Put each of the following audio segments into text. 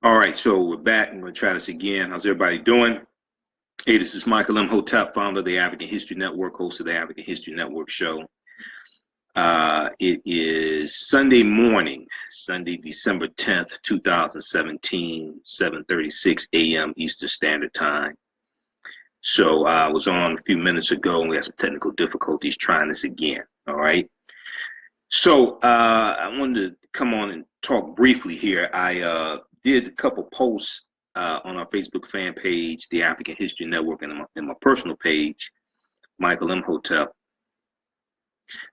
All right, so we're back. I'm going to try this again. How's everybody doing? Hey, this is Michael Imhotep, founder of the African History Network, host of the African History Network show. It is Sunday morning, Sunday, December 10th, 2017, 7:36 a.m. Eastern Standard Time. So I was on a few minutes ago, and we had some technical difficulties trying this again, all right? So I wanted to come on and talk briefly here. I did a couple posts on our Facebook fan page, the African History Network, and in my personal page, Michael Imhotep,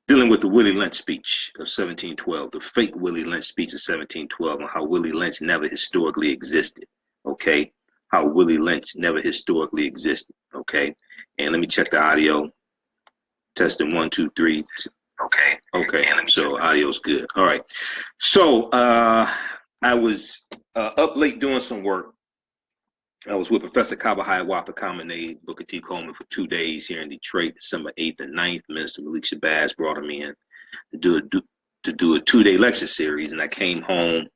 dealing with the Willie Lynch speech of 1712, the fake Willie Lynch speech of 1712, and how Willie Lynch never historically existed, okay? How Willie Lynch never historically existed, okay? And let me check the audio. Testing 1, 2, 3. Okay, so audio's good. All right. So I was up late doing some work. I was with Professor Kabahai Wapakamanei, Booker T. Coleman for 2 days here in Detroit, December 8th and 9th. Minister Malik Shabazz brought him in to do a 2-day lecture series, and I came home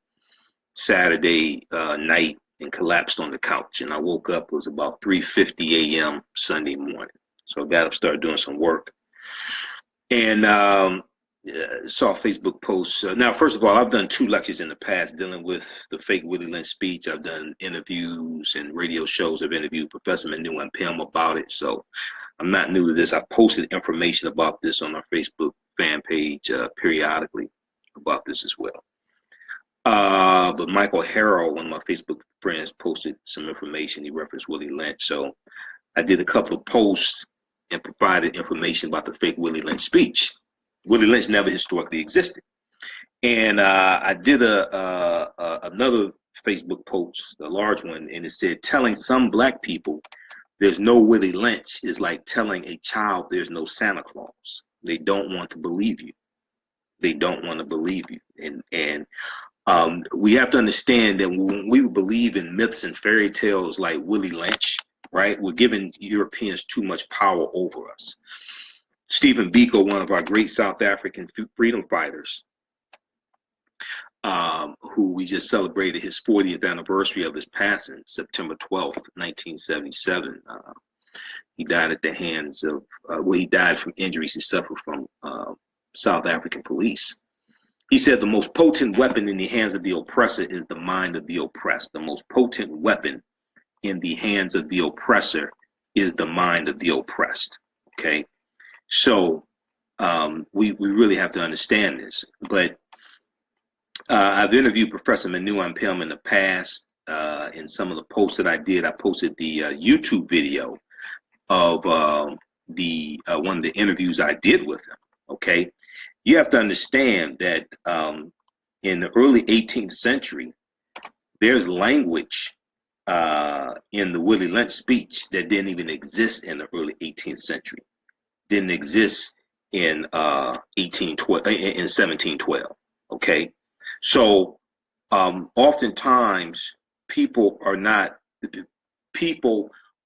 Saturday night and collapsed on the couch. And I woke up, it was about 3:50 a.m. Sunday morning. So I got up, started doing some work. And saw Facebook posts. Now, first of all, I've done 2 lectures in the past dealing with the fake Willie Lynch speech. I've done interviews and radio shows. I've interviewed Professor Manu and Pim about it. So I'm not new to this. I've posted information about this on our Facebook fan page periodically about this as well. But Michael Harrell, one of my Facebook friends, posted some information. He referenced Willie Lynch. So I did a couple of posts and provided information about the fake Willie Lynch speech. Willie Lynch never historically existed. And I did another Facebook post, a large one, and it said, telling some black people there's no Willie Lynch is like telling a child there's no Santa Claus. They don't want to believe you. They don't want to believe you. And we have to understand that when we believe in myths and fairy tales like Willie Lynch, right, we're giving Europeans too much power over us. Stephen Biko, one of our great South African freedom fighters, who we just celebrated his 40th anniversary of his passing, September 12th, 1977. He died at the hands of, he died from injuries he suffered from South African police. He said the most potent weapon in the hands of the oppressor is the mind of the oppressed. The most potent weapon in the hands of the oppressor is the mind of the oppressed, okay? So we really have to understand this. But I've interviewed Professor Manu and Pim in the past. In some of the posts that I did, I posted the YouTube video of one of the interviews I did with him, okay? You have to understand that in the early 18th century, there's language in the Willie Lynch speech that didn't even exist in the early 18th century. Didn't exist in 1712. Okay, so oftentimes people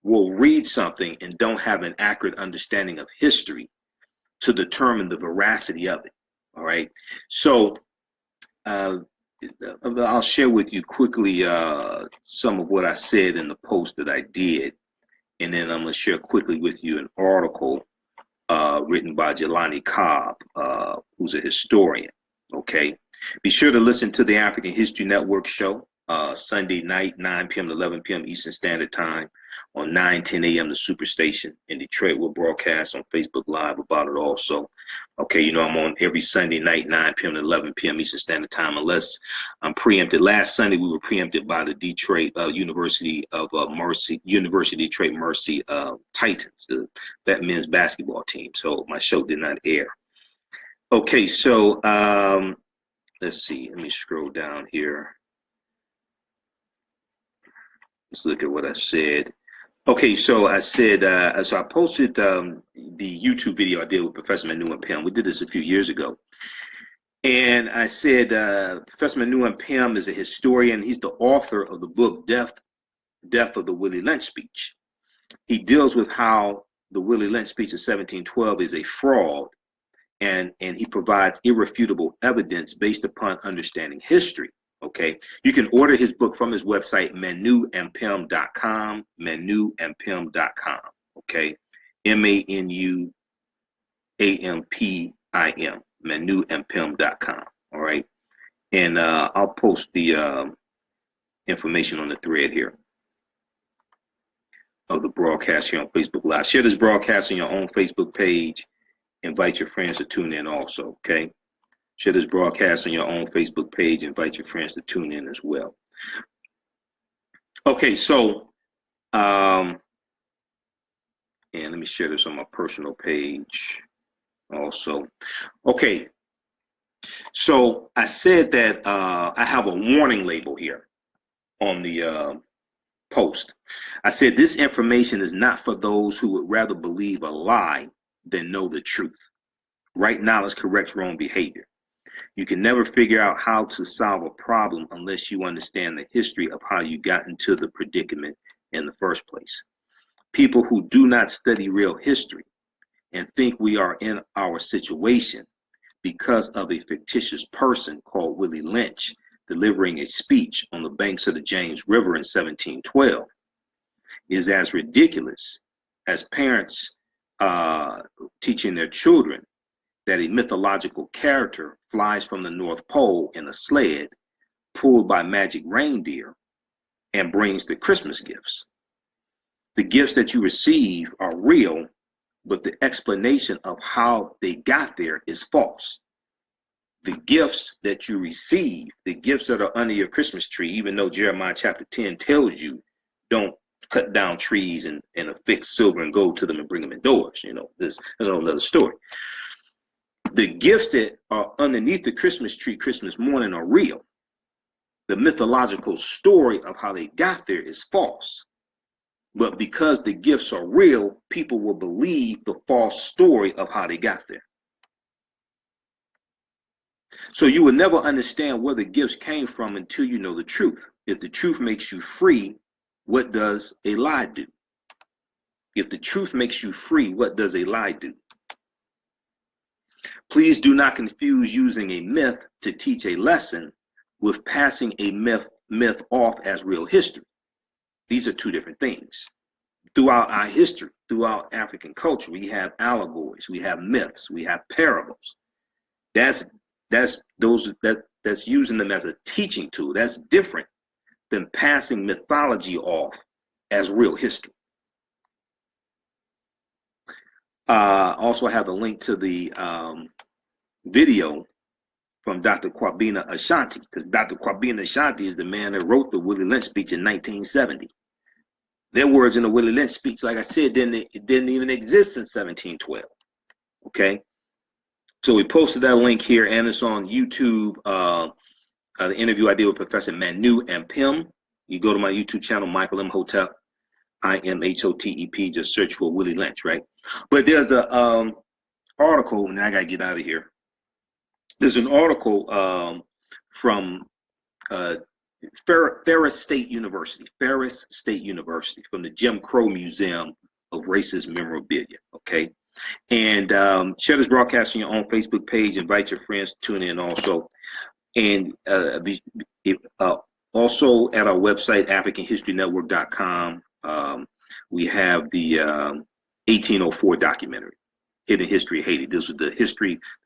will read something and don't have an accurate understanding of history to determine the veracity of it. All right, so I'll share with you quickly some of what I said in the post that I did, and then I'm going to share quickly with you an article written by Jelani Cobb, who's a historian, okay? Be sure to listen to the African History Network show, Sunday night, 9 p.m. to 11 p.m. Eastern Standard Time on 9:10 a.m. the Superstation in Detroit. We'll broadcast on Facebook Live about it also. Okay, you know, I'm on every Sunday night, 9 p.m. to 11 p.m. Eastern Standard Time, unless I'm preempted. Last Sunday, we were preempted by the Detroit University of Detroit Mercy Titans, that men's basketball team. So my show did not air. Okay, so let's see. Let me scroll down here. Let's look at what I said. Okay, so I said, so I posted the YouTube video I did with Professor Manu and Pim. We did this a few years ago. And I said, Professor Manu and Pim is a historian. He's the author of the book, Death of the Willie Lynch Speech. He deals with how the Willie Lynch speech of 1712 is a fraud, and he provides irrefutable evidence based upon understanding history. Okay, you can order his book from his website, menuandpim.com, menuandpim.com. Okay, MANUAMPIM, menuandpim.com. All right, and I'll post the information on the thread here of the broadcast here on Facebook Live. Share this broadcast on your own Facebook page. Invite your friends to tune in also, okay? Share this broadcast on your own Facebook page. Invite your friends to tune in as well. Okay, so, and let me share this on my personal page also. Okay, so I said that I have a warning label here on the post. I said this information is not for those who would rather believe a lie than know the truth. Right knowledge corrects wrong behavior. You can never figure out how to solve a problem unless you understand the history of how you got into the predicament in the first place. People who do not study real history and think we are in our situation because of a fictitious person called Willie Lynch delivering a speech on the banks of the James River in 1712 is as ridiculous as parents teaching their children that a mythological character flies from the North Pole in a sled pulled by magic reindeer and brings the Christmas gifts. The gifts that you receive are real, but the explanation of how they got there is false. The gifts that you receive, the gifts that are under your Christmas tree, even though Jeremiah chapter 10 tells you don't cut down trees and affix silver and gold to them and bring them indoors. You know, there's a whole other story. The gifts that are underneath the Christmas tree Christmas morning are real. The mythological story of how they got there is false. But because the gifts are real, people will believe the false story of how they got there. So you will never understand where the gifts came from until you know the truth. If the truth makes you free, what does a lie do? If the truth makes you free, what does a lie do? Please do not confuse using a myth to teach a lesson with passing a myth off as real history. These are two different things. Throughout our history, throughout African culture, we have allegories, we have myths, we have parables. That's using them as a teaching tool. That's different than passing mythology off as real history. Also have a link to the video from Dr. Kwabena Ashanti, because Dr. Kwabena Ashanti is the man that wrote the Willie Lynch speech in 1970. Their words in the Willie Lynch speech, like I said, it didn't even exist in 1712. Okay, so we posted that link here, and it's on YouTube. The interview I did with Professor Manu and Pim. You go to my YouTube channel, Michael Imhotep, IMHOTEP. Just search for Willie Lynch, right? But there's a article, and I gotta get out of here. There's an article from Ferris State University, from the Jim Crow Museum of Racist Memorabilia. Okay, and share this broadcast on your own Facebook page. Invite your friends to tune in also, and also at our website, AfricanHistoryNetwork.com. We have the 1804 documentary, Hidden History of Haiti. This was the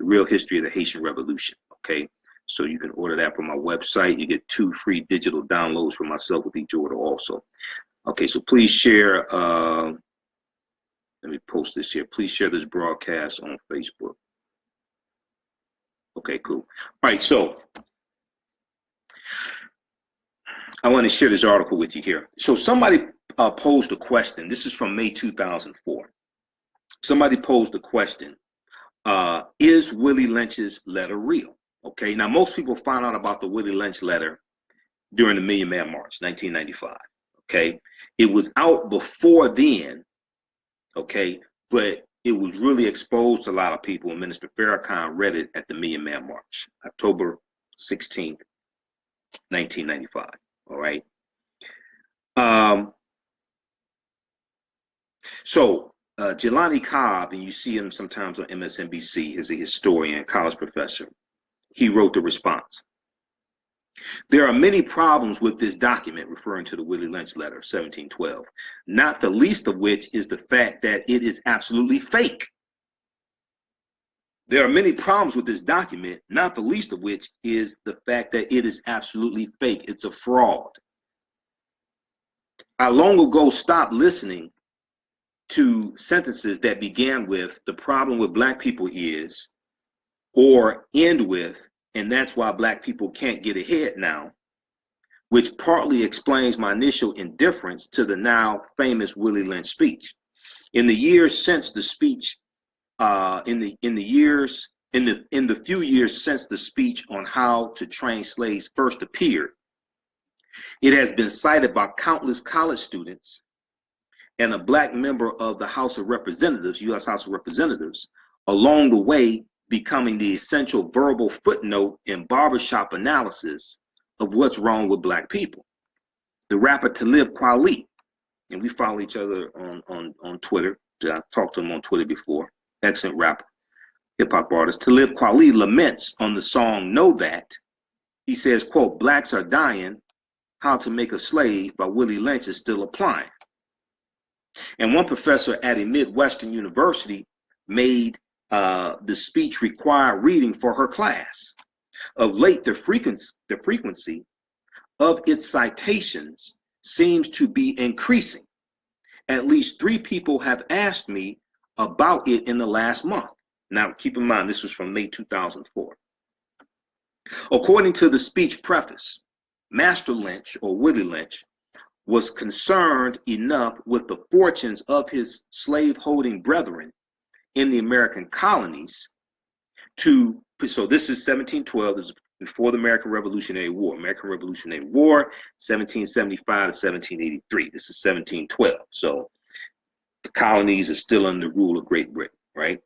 real history of the Haitian Revolution. Okay, so you can order that from my website. You get 2 free digital downloads from myself with each order also. Okay, so please share. Let me post this here. Please share this broadcast on Facebook. Okay, cool. All right, so I want to share this article with you here. So somebody posed a question. This is from May 2004. Somebody posed a question. Is Willie Lynch's letter real? Okay, now most people found out about the Willie Lynch letter during the Million Man March, 1995. Okay, it was out before then. Okay, but it was really exposed to a lot of people when Minister Farrakhan read it at the Million Man March, October 16th, 1995. All right. So Jelani Cobb, and you see him sometimes on MSNBC, is a historian, college professor. He wrote the response. There are many problems with this document, referring to the Willie Lynch Letter, 1712, not the least of which is the fact that it is absolutely fake. There are many problems with this document, not the least of which is the fact that it is absolutely fake. It's a fraud. I long ago stopped listening to sentences that began with "the problem with black people is," or end with "and that's why black people can't get ahead now," which partly explains my initial indifference to the now famous Willie Lynch speech. In the years since the speech, in the few years since the speech on how to train slaves first appeared, it has been cited by countless college students and a black member of the House of Representatives, U.S. House of Representatives, along the way becoming the essential verbal footnote in barbershop analysis of what's wrong with black people. The rapper Talib Kweli, and we follow each other on Twitter. I've talked to him on Twitter before. Excellent rapper, hip-hop artist. Talib Kweli laments on the song "Know That." He says, quote, "Blacks are dying. How to Make a Slave" by Willie Lynch is still applying. And one professor at a Midwestern university made the speech require reading for her class. Of late, the frequency of its citations seems to be increasing. At least 3 people have asked me about it in the last month. Now, keep in mind, this was from May 2004. According to the speech preface, Master Lynch, or Willie Lynch, was concerned enough with the fortunes of his slaveholding brethren in the American colonies so this is 1712, this is before the American Revolutionary War. American Revolutionary War, 1775 to 1783. This is 1712. So the colonies are still under the rule of Great Britain, right?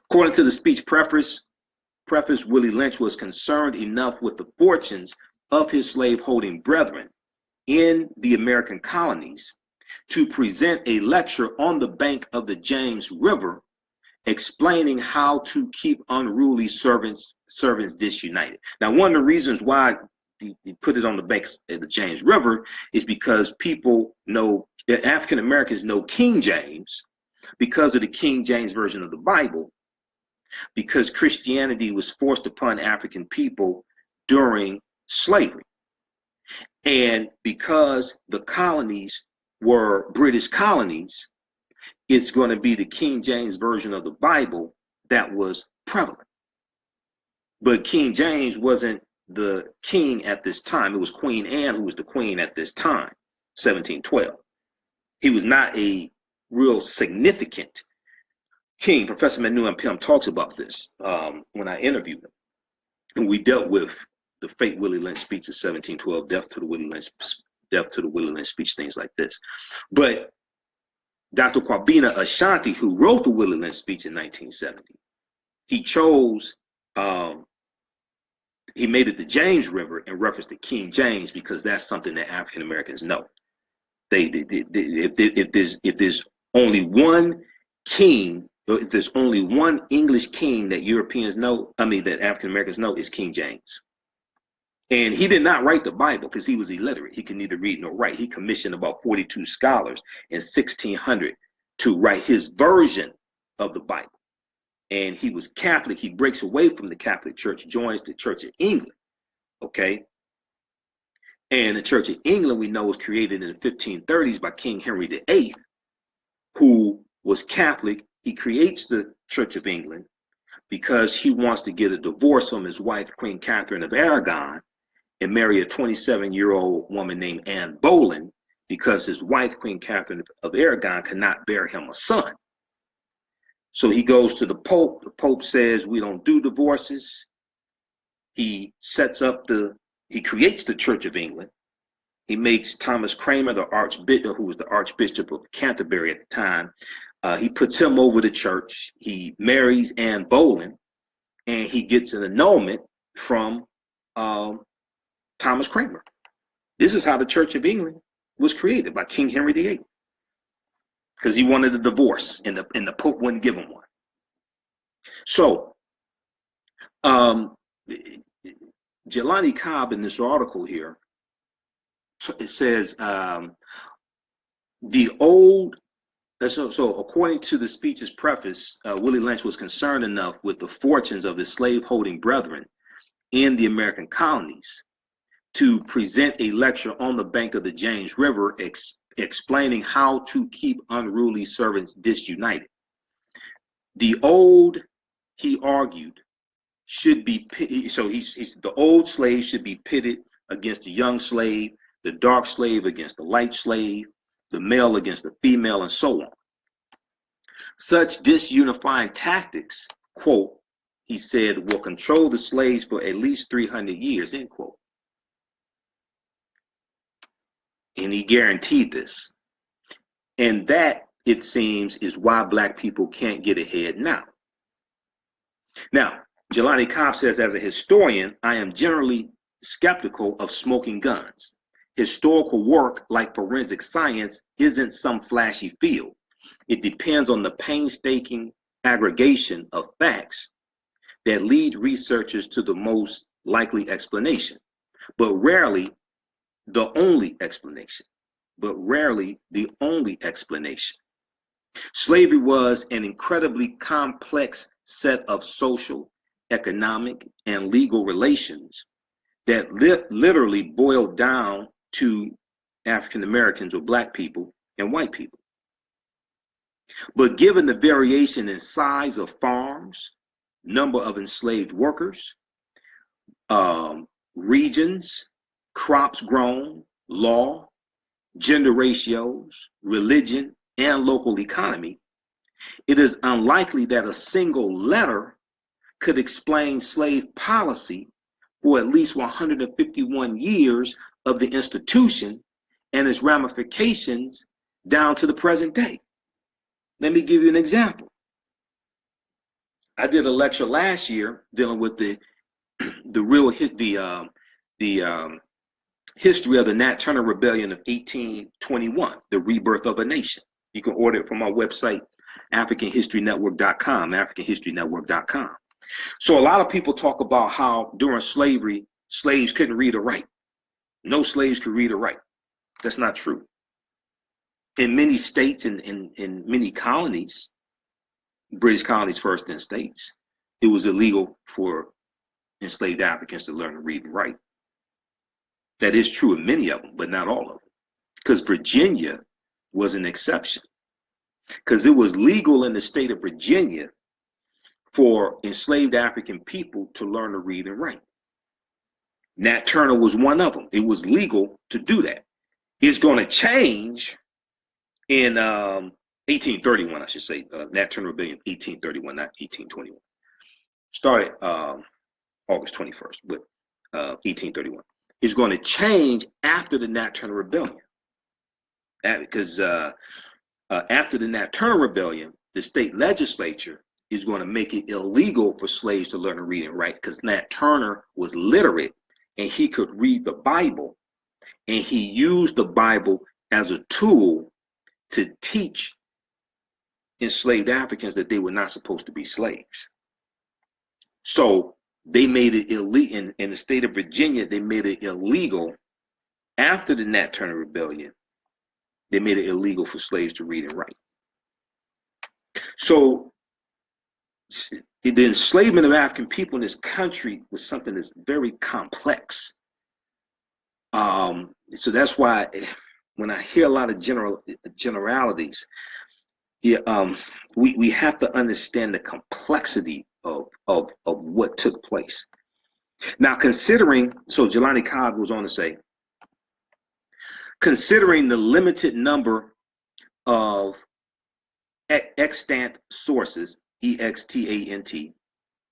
According to the speech preface, Willie Lynch was concerned enough with the fortunes of his slaveholding brethren in the American colonies to present a lecture on the bank of the James River, explaining how to keep unruly servants disunited. Now, one of the reasons why he put it on the banks of the James River is because people know, African Americans know King James because of the King James version of the Bible, because Christianity was forced upon African people during slavery. And because the colonies were British colonies, it's going to be the King James version of the Bible that was prevalent. But King James wasn't the king at this time. It was Queen Anne who was the queen at this time, 1712. He was not a real significant king. Professor Manu M. talks about this when I interviewed him. And we dealt with the fake Willie Lynch speech of 1712, death to the Willie Lynch speech, things like this. But Dr. Kwabena Ashanti, who wrote the Willie Lynch speech in 1970, he chose, he made it the James River in reference to King James because that's something that African Americans know. If there's only one king, if there's only one English king that Europeans know, that African Americans know, is King James. And he did not write the Bible because he was illiterate. He could neither read nor write. He commissioned about 42 scholars in 1600 to write his version of the Bible. And he was Catholic. He breaks away from the Catholic Church, joins the Church of England. Okay. And the Church of England, we know, was created in the 1530s by King Henry VIII, who was Catholic. He creates the Church of England because he wants to get a divorce from his wife, Queen Catherine of Aragon, and marry a 27-year-old woman named Anne Boleyn, because his wife, Queen Catherine of Aragon, could not bear him a son. So he goes to the Pope. The Pope says, we don't do divorces. He creates the Church of England. He makes Thomas Cranmer the Archbishop, who was the Archbishop of Canterbury at the time. He puts him over the church. He marries Anne Boleyn, and he gets an annulment from Thomas Cranmer. This is how the Church of England was created, by King Henry VIII, because he wanted a divorce, and the Pope wouldn't give him one. So Jelani Cobb in this article here, it says the old. So according to the speech's preface, Willie Lynch was concerned enough with the fortunes of his slaveholding brethren in the American colonies to present a lecture on the bank of the James River, explaining how to keep unruly servants disunited. The old, he argued, should be so he's the old slave should be pitted against the young slave, the dark slave against the light slave, the male against the female, and so on. Such disunifying tactics, quote, he said, will control the slaves for at least 300 years, end quote. And he guaranteed this. And that, it seems, is why black people can't get ahead now. Now, Jelani Cobb says, as a historian, I am generally skeptical of smoking guns. Historical work, like forensic science, isn't some flashy field. It depends on the painstaking aggregation of facts that lead researchers to the most likely explanation, but rarely the only explanation. Slavery was an incredibly complex set of social, economic, and legal relations that literally boiled down to African Americans or black people and white people. But given the variation in size of farms, number of enslaved workers, regions, crops grown, law, gender ratios, religion, and local economy, it is unlikely that a single letter could explain slave policy for at least 151 years of the institution and its ramifications down to the present day. Let me give you an example. I did a lecture last year dealing with the history of the Nat Turner Rebellion of 1821, the rebirth of a nation. You can order it from our website, AfricanHistoryNetwork.com, AfricanHistoryNetwork.com. So a lot of people talk about how during slavery, slaves couldn't read or write. No slaves could read or write. That's not true. In many states and in many colonies, British colonies first, then states, it was illegal for enslaved Africans to learn to read and write. That is true in many of them, but not all of them. Because Virginia was an exception. Because it was legal in the state of Virginia for enslaved African people to learn to read and write. Nat Turner was one of them. It was legal to do that. It's going to change in 1831, I should say. Nat Turner Rebellion, 1831, not 1821. Started August 21st, but 1831. It's going to change after the Nat Turner Rebellion. Because after the Nat Turner Rebellion, the state legislature is going to make it illegal for slaves to learn to read and write, because Nat Turner was literate and he could read the Bible, and he used the Bible as a tool to teach enslaved Africans that they were not supposed to be slaves. So they made it illegal in the state of Virginia. They made it illegal after the Nat Turner Rebellion. They made it illegal for slaves to read and write. So the enslavement of African people in this country was something that's very complex. So that's why when I hear a lot of generalities, we have to understand the complexity of what took place. Now, considering, so Jelani Cobb goes on to say, considering the limited number of extant sources, E-X-T-A-N-T,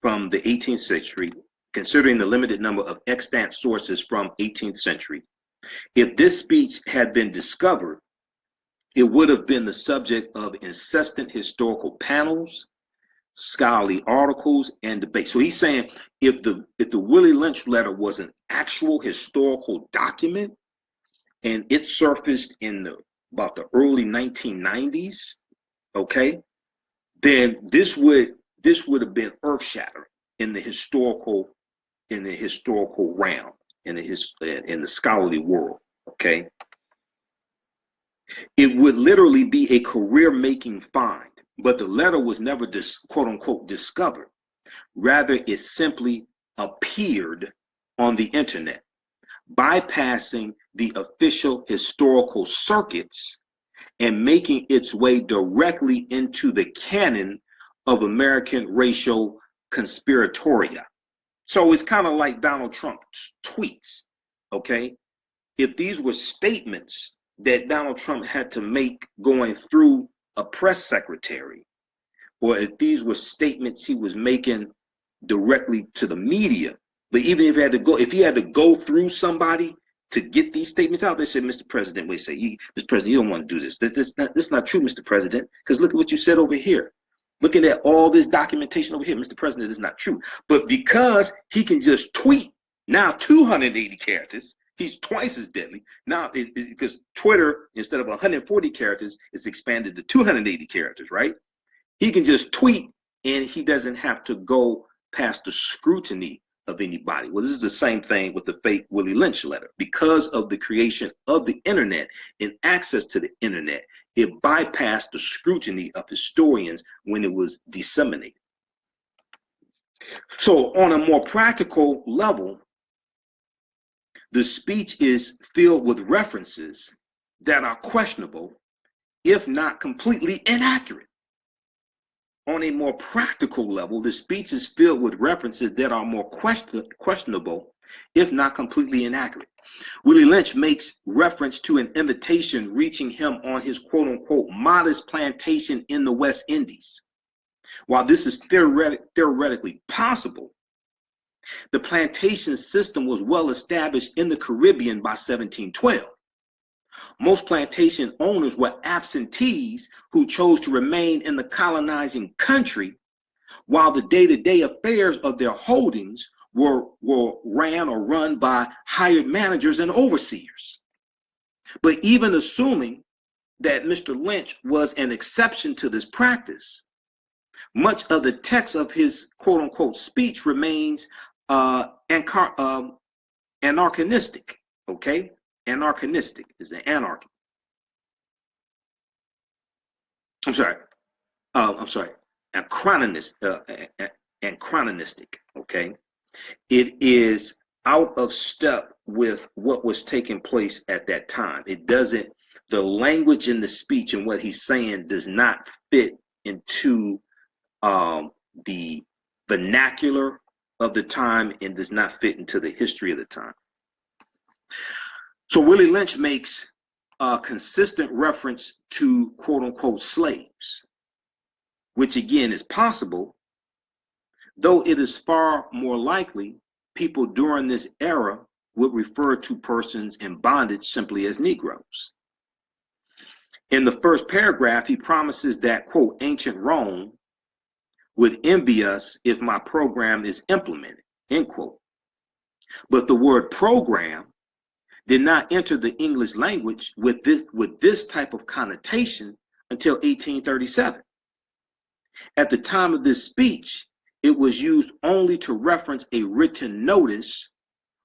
from the 18th century, considering the limited number of extant sources from 18th century, if this speech had been discovered, it would have been the subject of incessant historical panels, scholarly articles, and debates. So he's saying if the Willie Lynch letter was an actual historical document and it surfaced in about the early 1990s, okay, then this would have been earth-shattering in the historical in the historical realm, in the scholarly world. Okay, it would literally be a career-making find, but the letter was never quote unquote discovered. Rather, it simply appeared on the internet, bypassing the official historical circuits and making its way directly into the canon of American racial conspiratoria. So it's kind of like Donald Trump's tweets, okay? If these were statements that Donald Trump had to make going through a press secretary, or if these were statements he was making directly to the media, but even if he had to go through somebody to get these statements out, they said, Mr. President, Mr. President, you don't want to do this. This is not true, Mr. President, because look at what you said over here. Looking at all this documentation over here, Mr. President, this is not true. But because he can just tweet now 280 characters, he's twice as deadly. Now, because Twitter, instead of 140 characters, is expanded to 280 characters, right? He can just tweet and he doesn't have to go past the scrutiny of anybody. Well, this is the same thing with the fake Willie Lynch letter. Because of the creation of the internet and access to the internet, it bypassed the scrutiny of historians when it was disseminated. So on a more practical level, the speech is filled with references that are questionable, if not completely inaccurate. On a more practical level, the speech is filled with references that are more questionable, if not completely inaccurate. Willie Lynch makes reference to an invitation reaching him on his quote-unquote modest plantation in the West Indies. While this is theoretically possible, the plantation system was well established in the Caribbean by 1712. Most plantation owners were absentees who chose to remain in the colonizing country, while the day-to-day affairs of their holdings were run by hired managers and overseers. But even assuming that Mr. Lynch was an exception to this practice, much of the text of his quote-unquote speech remains anachronistic, okay? Anachronistic is the anarchy. Anachronistic, okay? It is out of step with what was taking place at that time. It doesn't, the language in the speech and what he's saying does not fit into the vernacular of the time and does not fit into the history of the time. So Willie Lynch makes a consistent reference to quote unquote slaves, which again is possible, though it is far more likely people during this era would refer to persons in bondage simply as Negroes. In the first paragraph, he promises that, quote, ancient Rome would envy us if my program is implemented, end quote. But the word program did not enter the English language with this type of connotation until 1837. At the time of this speech, it was used only to reference a written notice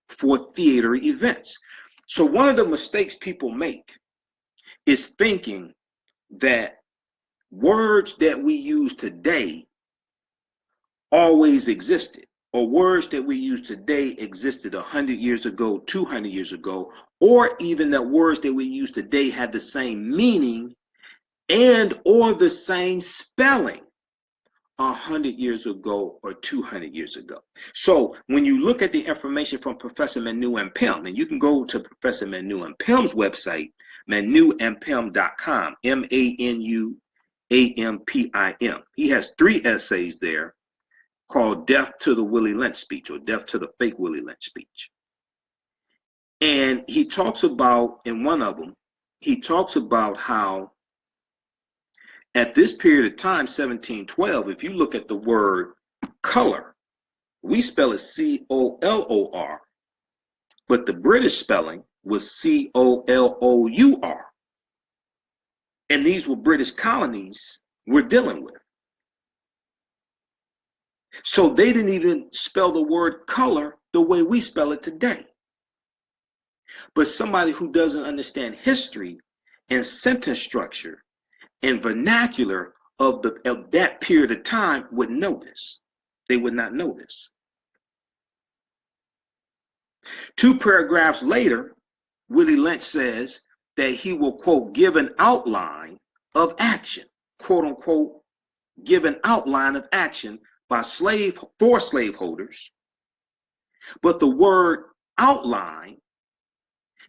for theater events. So one of the mistakes people make is thinking that words that we use today always existed, or words that we use today existed 100 years ago, 200 years ago, or even that words that we use today had the same meaning and or the same spelling 100 years ago or 200 years ago. So when you look at the information from Professor Manu and Pim, and you can go to Professor Manu and Pim's website, manuandpim.com, MANUAMPIM. He has 3 essays there called Death to the Willie Lynch Speech, or Death to the Fake Willie Lynch Speech. And he talks about, in one of them, he talks about how at this period of time, 1712, if you look at the word color, we spell it C-O-L-O-R, but the British spelling was C-O-L-O-U-R. And these were British colonies we're dealing with. So they didn't even spell the word color the way we spell it today. But somebody who doesn't understand history and sentence structure and vernacular of that period of time would know this. They would not know this. 2 paragraphs later, Willie Lynch says that he will, quote, give an outline of action, quote unquote, give an outline of action for slaveholders. But the word outline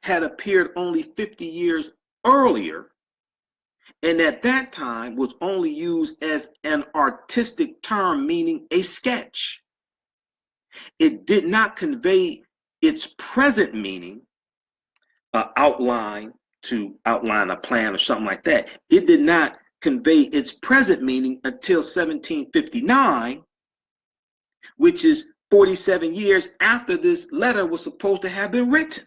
had appeared only 50 years earlier, and at that time was only used as an artistic term meaning a sketch. It did not convey its present meaning, outline, to outline a plan or something like that. It did not convey its present meaning until 1759, which is 47 years after this letter was supposed to have been written.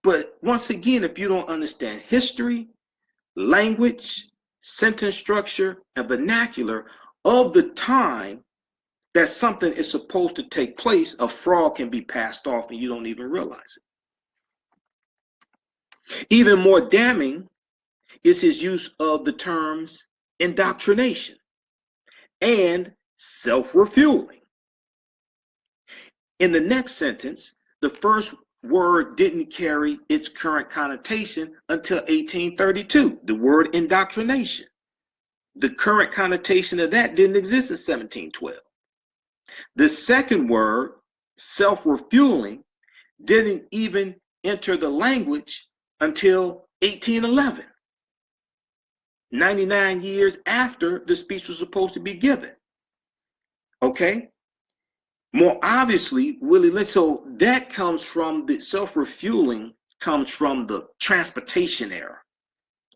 But once again, if you don't understand history, language, sentence structure, and vernacular of the time that something is supposed to take place, a fraud can be passed off and you don't even realize it. Even more damning is his use of the terms indoctrination and self-refueling. In the next sentence, the first word didn't carry its current connotation until 1832, the word indoctrination. The current connotation of that didn't exist in 1712. The second word, self-refueling, didn't even enter the language until 1811, 99 years after the speech was supposed to be given. Okay? More obviously, Willie Lynch, so that comes from the self-refueling, comes from the transportation era.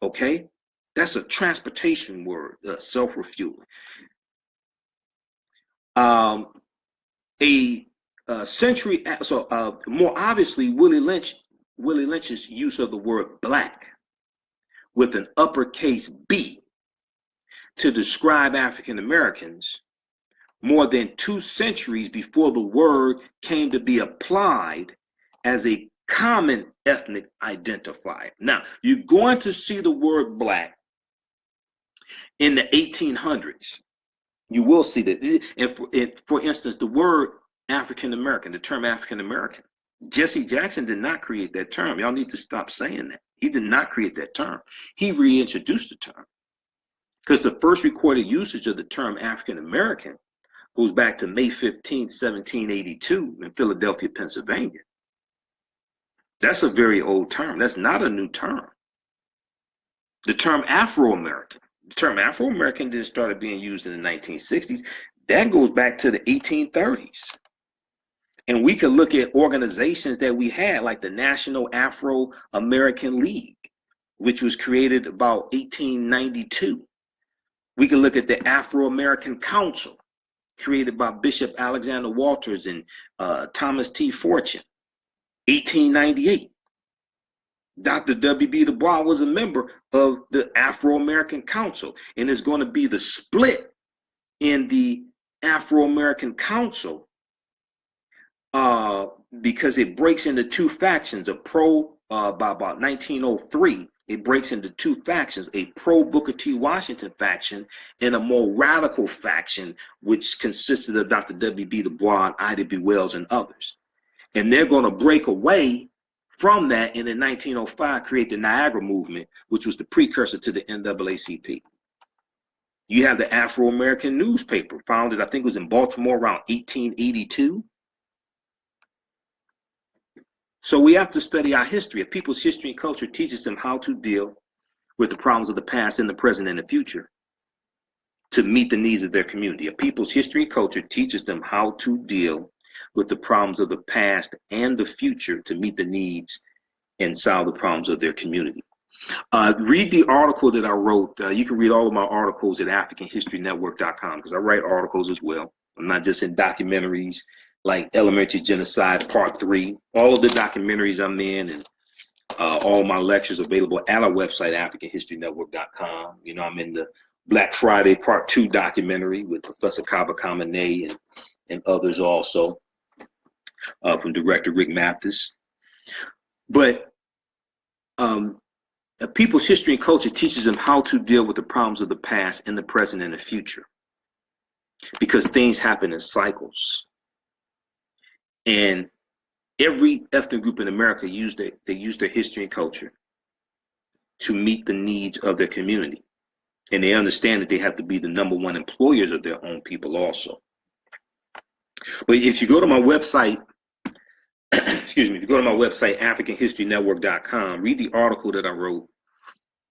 Okay? That's a transportation word, self-refueling. Century, more obviously, Willie Lynch's use of the word black with an uppercase B to describe African Americans more than 2 centuries before the word came to be applied as a common ethnic identifier. Now, you're going to see the word black in the 1800s. You will see that. And for instance, the word African American, the term African American, Jesse Jackson did not create that term. Y'all need to stop saying that. He did not create that term. He reintroduced the term. Because the first recorded usage of the term African American goes back to May 15, 1782 in Philadelphia, Pennsylvania. That's a very old term. That's not a new term. The term Afro-American. The term Afro-American didn't start being used in the 1960s. That goes back to the 1830s. And we could look at organizations that we had, like the National Afro-American League, which was created about 1892. We could look at the Afro-American Council, created by Bishop Alexander Walters and Thomas T. Fortune, 1898. Dr. W.B. Du Bois was a member of the Afro-American Council, and it's going to be the split in the Afro-American Council because it breaks into 2 factions. By about 1903, it breaks into 2 factions, a pro-Booker T. Washington faction and a more radical faction, which consisted of Dr. W.B. Du Bois and Ida B. Wells and others. And they're going to break away from that, and in 1905 create the Niagara Movement, which was the precursor to the NAACP. You have the Afro-American newspaper, founded, I think it was in Baltimore around 1882. So we have to study our history. A people's history and culture teaches them how to deal with the problems of the past and the present and the future to meet the needs of their community. A people's history and culture teaches them how to deal with the problems of the past and the future to meet the needs and solve the problems of their community. Read the article that I wrote. You can read all of my articles at AfricanHistoryNetwork.com because I write articles as well. I'm not just in documentaries like Elementary Genocide Part 3. All of the documentaries I'm in and all my lectures available at our website, AfricanHistoryNetwork.com. You know, I'm in the Black Friday Part 2 documentary with Professor Kaba Kamene and and others also, from director Rick Mathis. But a people's history and culture teaches them how to deal with the problems of the past in the present and the future, because things happen in cycles. And every ethnic group in America use their history and culture to meet the needs of their community. And they understand that they have to be the #1 employers of their own people also. But if you go to my website, excuse me, if you go to my website, AfricanHistoryNetwork.com, read the article that I wrote.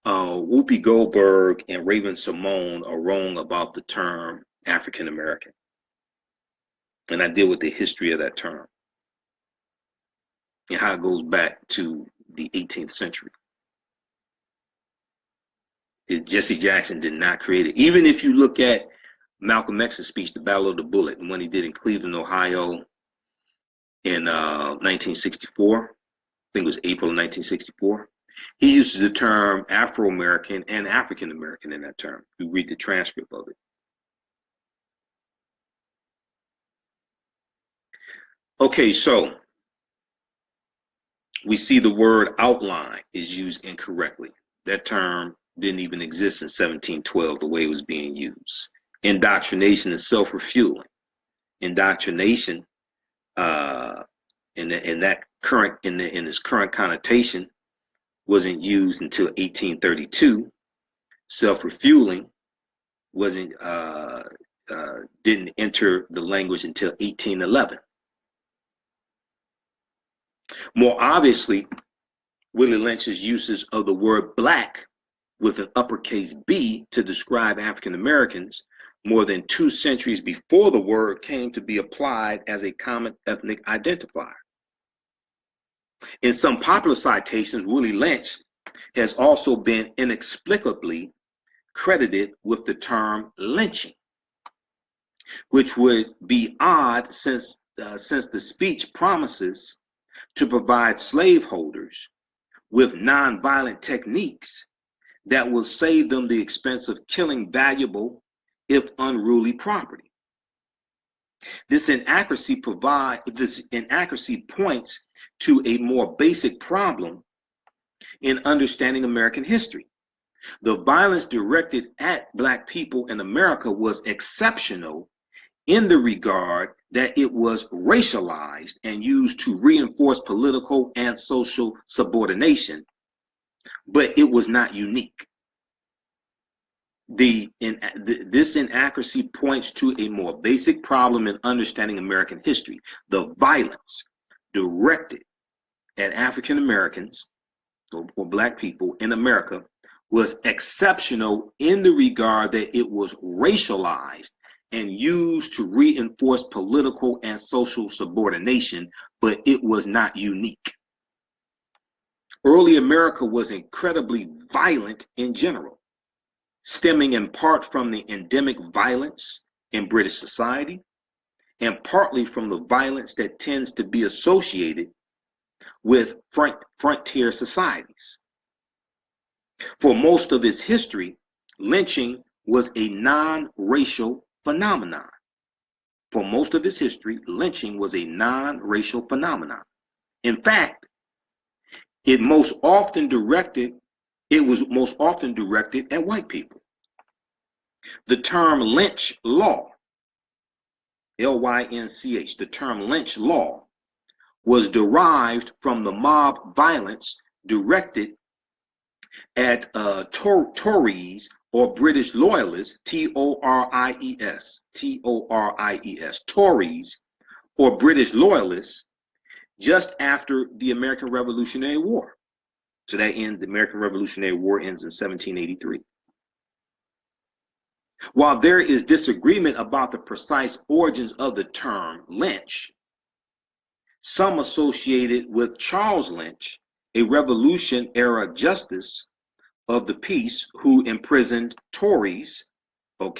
Whoopi Goldberg and Raven Simone are wrong about the term African American. And I deal with the history of that term and how it goes back to the 18th century. Jesse Jackson did not create it. Even if you look at Malcolm X's speech, The Battle of the Bullet, and when he did in Cleveland, Ohio in 1964, I think it was April of 1964, he uses the term Afro-American and African-American in that term. You read the transcript of it. Okay, so we see the word outline is used incorrectly. That term didn't even exist in 1712 the way it was being used. Indoctrination is self-refueling. Indoctrination in this current connotation wasn't used until 1832. Self-refueling didn't enter the language until 1811. More obviously, Willie Lynch's uses of the word black with an uppercase B to describe African Americans more than 2 centuries before the word came to be applied as a common ethnic identifier. In some popular citations, Willie Lynch has also been inexplicably credited with the term lynching, which would be odd since the speech promises to provide slaveholders with nonviolent techniques that will save them the expense of killing valuable, if unruly, property. This inaccuracy points to a more basic problem in understanding American history. The violence directed at Black people in America was exceptional in the regard that it was racialized and used to reinforce political and social subordination, but it was not unique. This inaccuracy points to a more basic problem in understanding American history. The violence directed at African Americans or Black people in America was exceptional in the regard that it was racialized and used to reinforce political and social subordination, but it was not unique. Early America was incredibly violent in general, stemming in part from the endemic violence in British society and partly from the violence that tends to be associated with frontier societies. For most of its history, lynching was a non-racial phenomenon. For most of its history, lynching was a non-racial phenomenon. In fact, it was most often directed at white people. The term lynch law, L-Y-N-C-H, the term lynch law was derived from the mob violence directed at Tories or British loyalists, T-O-R-I-E-S, Tories or British loyalists, just after the American Revolutionary War. So the American Revolutionary War ends in 1783. While there is disagreement about the precise origins of the term lynch, some associate it with Charles Lynch, a Revolution-era justice of the peace who imprisoned Tories, or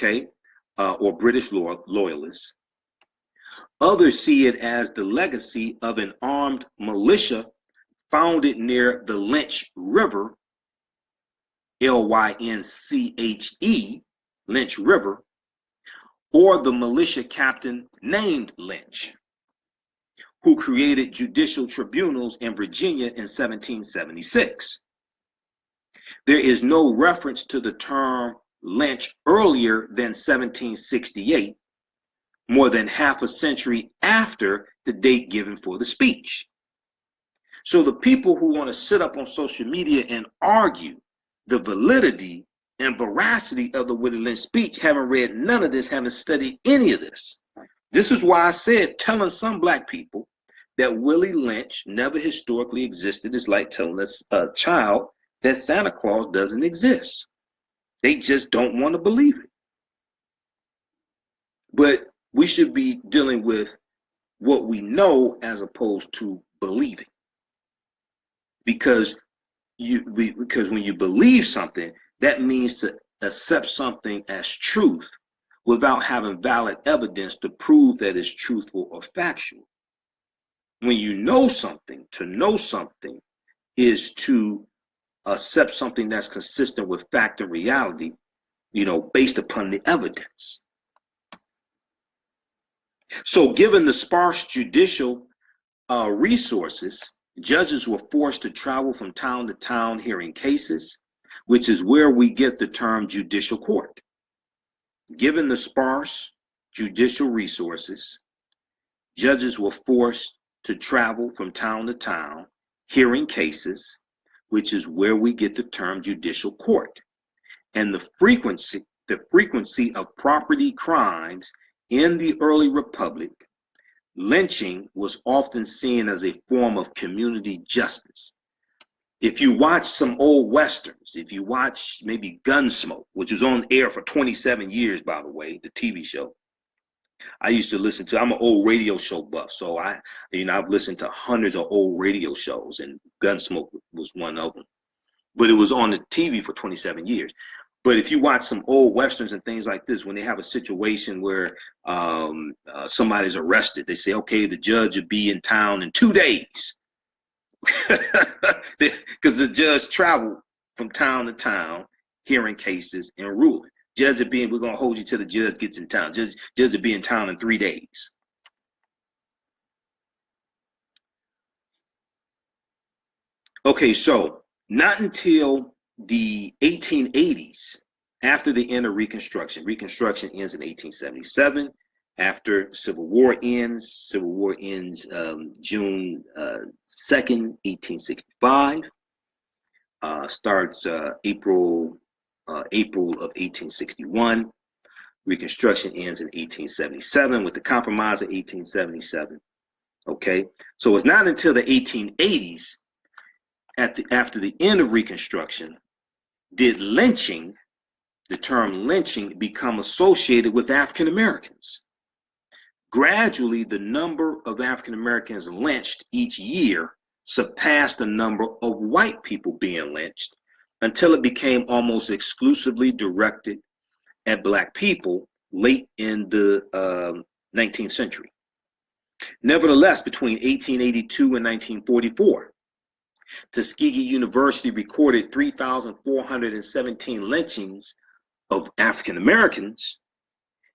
British loyalists. Others see it as the legacy of an armed militia founded near the Lynch River, L-Y-N-C-H-E, Lynch River, or the militia captain named Lynch, who created judicial tribunals in Virginia in 1776. There is no reference to the term lynch earlier than 1768, more than half a century after the date given for the speech. So the people who want to sit up on social media and argue the validity and veracity of the Willie Lynch speech haven't read none of this, haven't studied any of this. This is why I said telling some black people that Willie Lynch never historically existed is like telling a child that Santa Claus doesn't exist. They just don't want to believe it. But we should be dealing with what we know as opposed to believing. Because when you believe something, that means to accept something as truth without having valid evidence to prove that it's truthful or factual. When you know something, to know something is to accept something that's consistent with fact and reality, based upon the evidence. So given the sparse judicial resources, judges were forced to travel from town to town hearing cases, which is where we get the term judicial court. Given the sparse judicial resources, judges were forced to travel from town to town hearing cases, which is where we get the term judicial court. And the frequency of property crimes in the early republic, lynching was often seen as a form of community justice. If you watch some old westerns, if you watch maybe Gunsmoke, which was on air for 27 years, by the way, the TV show, I used to listen to, I'm an old radio show buff, so I've listened to hundreds of old radio shows, and Gunsmoke was one of them. But it was on the TV for 27 years. But if you watch some old westerns and things like this, when they have a situation where somebody's arrested, they say, okay, the judge will be in town in 2 days. Because the judge traveled from town to town hearing cases and ruling. Judge will be, we're going to hold you till the judge gets in town. Judge will be in town in 3 days. Okay, so not until the 1880s, after the end of Reconstruction ends in 1877, after Civil War ends June 2nd, 1865, starts April of 1861. Reconstruction ends in 1877 with the Compromise of 1877. Okay, so it's not until the 1880s, after the end of Reconstruction, did the term lynching, become associated with African Americans. Gradually, the number of African Americans lynched each year surpassed the number of white people being lynched, until it became almost exclusively directed at black people late in the 19th century. Nevertheless, between 1882 and 1944, Tuskegee University recorded 3,417 lynchings of African Americans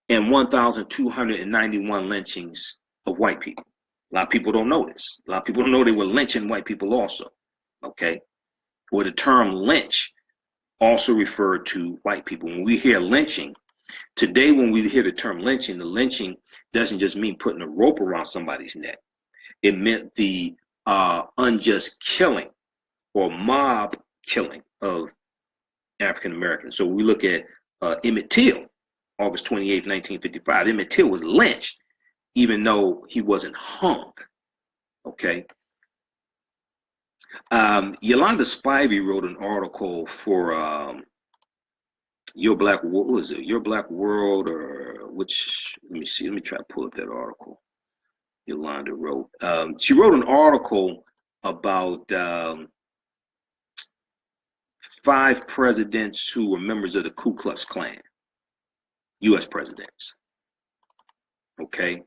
and 1,291 lynchings of white people. A lot of people don't know this. A lot of people don't know they were lynching white people also. Okay, where the term lynch also referred to white people. When we hear lynching today, when we hear the term lynching, the lynching doesn't just mean putting a rope around somebody's neck. It meant the unjust killing or mob killing of African Americans. So we look at Emmett Till, August 28th, 1955. Emmett Till was lynched, even though he wasn't hung. Okay. Yolanda Spivey wrote an article for Your Black World, or which, let me try to pull up that article Yolanda wrote. She wrote an article about 5 presidents who were members of the Ku Klux Klan, U.S. presidents. Okay,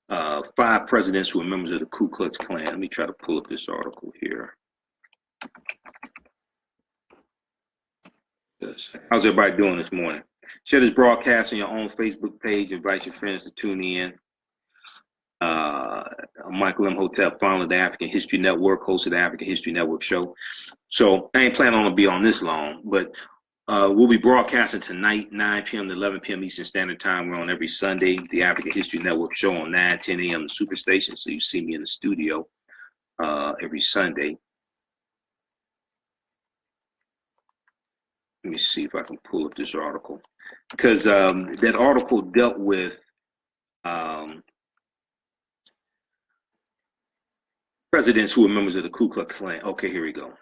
5 presidents who were members of the Ku Klux Klan. Let me try to pull up this article here. How's everybody doing this morning? Share this broadcast on your own Facebook page. Invite your friends to tune in. I'm Michael Imhotep, founder of the African History Network, host of the African History Network show. So I ain't planning on to be on this long, but we'll be broadcasting tonight, 9 p.m. to 11 p.m. Eastern Standard Time. We're on every Sunday, the African History Network show on 9, 10 a.m. the Superstation. So you see me in the studio every Sunday. Let me see if I can pull up this article. Because that article dealt with presidents who were members of the Ku Klux Klan. Okay, here we go.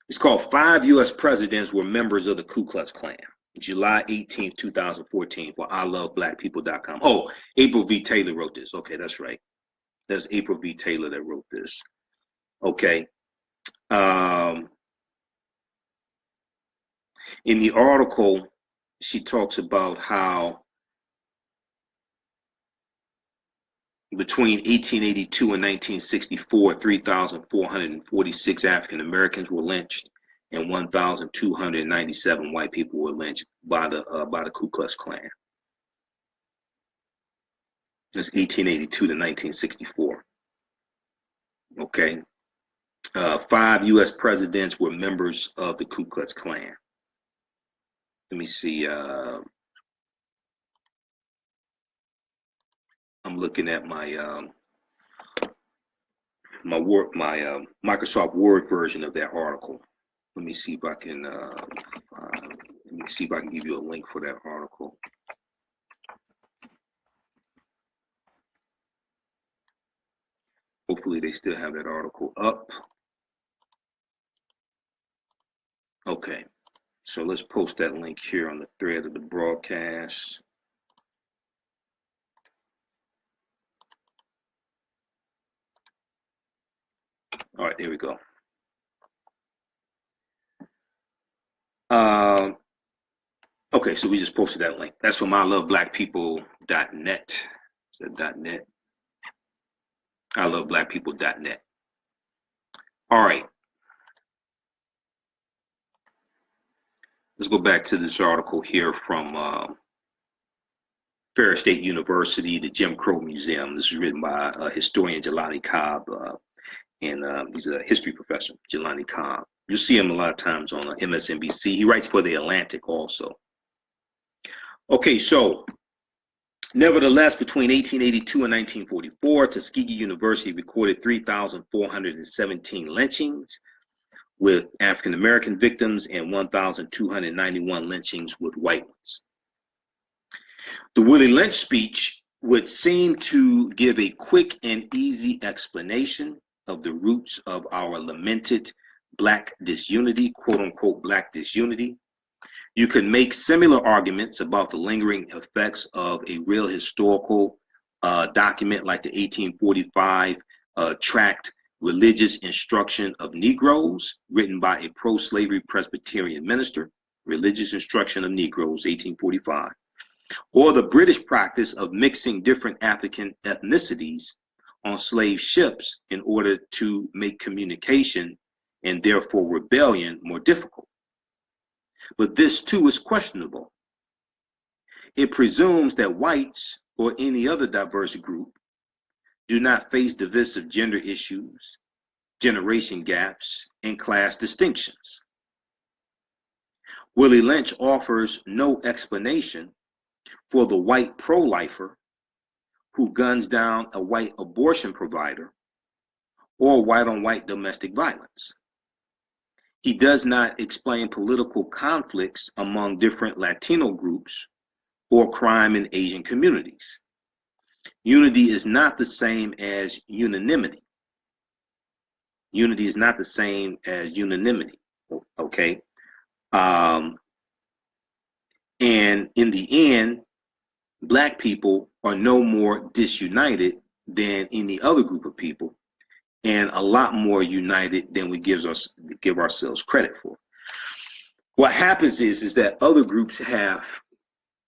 It's called 5 U.S. Presidents Were Members of the Ku Klux Klan. July 18th, 2014 for ILoveBlackPeople.com. Oh, April V. Taylor wrote this. Okay, that's right. That's April V. Taylor that wrote this. Okay. In the article, she talks about how between 1882 and 1964, 3,446 African Americans were lynched, and 1,297 white people were lynched by the Ku Klux Klan. It's 1882 to 1964. Okay. 5 U.S. presidents were members of the Ku Klux Klan. Let me see. I'm looking at my Microsoft Word version of that article. Let me see if I can. Let me see if I can give you a link for that article. Hopefully, they still have that article up. Okay, so let's post that link here on the thread of the broadcast. All right, there we go. Okay, so we just posted that link. That's from ILoveBlackPeople.net. Is that .net? ILoveBlackPeople.net. All right. Let's go back to this article here from Ferris State University, the Jim Crow Museum. This is written by historian Jelani Cobb, and he's a history professor, Jelani Cobb. You'll see him a lot of times on MSNBC. He writes for The Atlantic also. Okay, so nevertheless, between 1882 and 1944, Tuskegee University recorded 3,417 lynchings with African American victims and 1,291 lynchings with white ones. The Willie Lynch speech would seem to give a quick and easy explanation of the roots of our lamented Black disunity, quote unquote Black disunity. You could make similar arguments about the lingering effects of a real historical document like the 1845 tract Religious Instruction of Negroes, written by a pro-slavery Presbyterian minister, Religious Instruction of Negroes, 1845, or the British practice of mixing different African ethnicities on slave ships in order to make communication and therefore rebellion more difficult. But this too is questionable. It presumes that whites or any other diverse group do not face divisive gender issues, generation gaps, and class distinctions. Willie Lynch offers no explanation for the white pro-lifer who guns down a white abortion provider or white-on-white domestic violence. He does not explain political conflicts among different Latino groups or crime in Asian communities. Unity is not the same as unanimity. Unity is not the same as unanimity, okay? And in the end, Black people are no more disunited than any other group of people, and a lot more united than we give ourselves credit for. What happens is that other groups have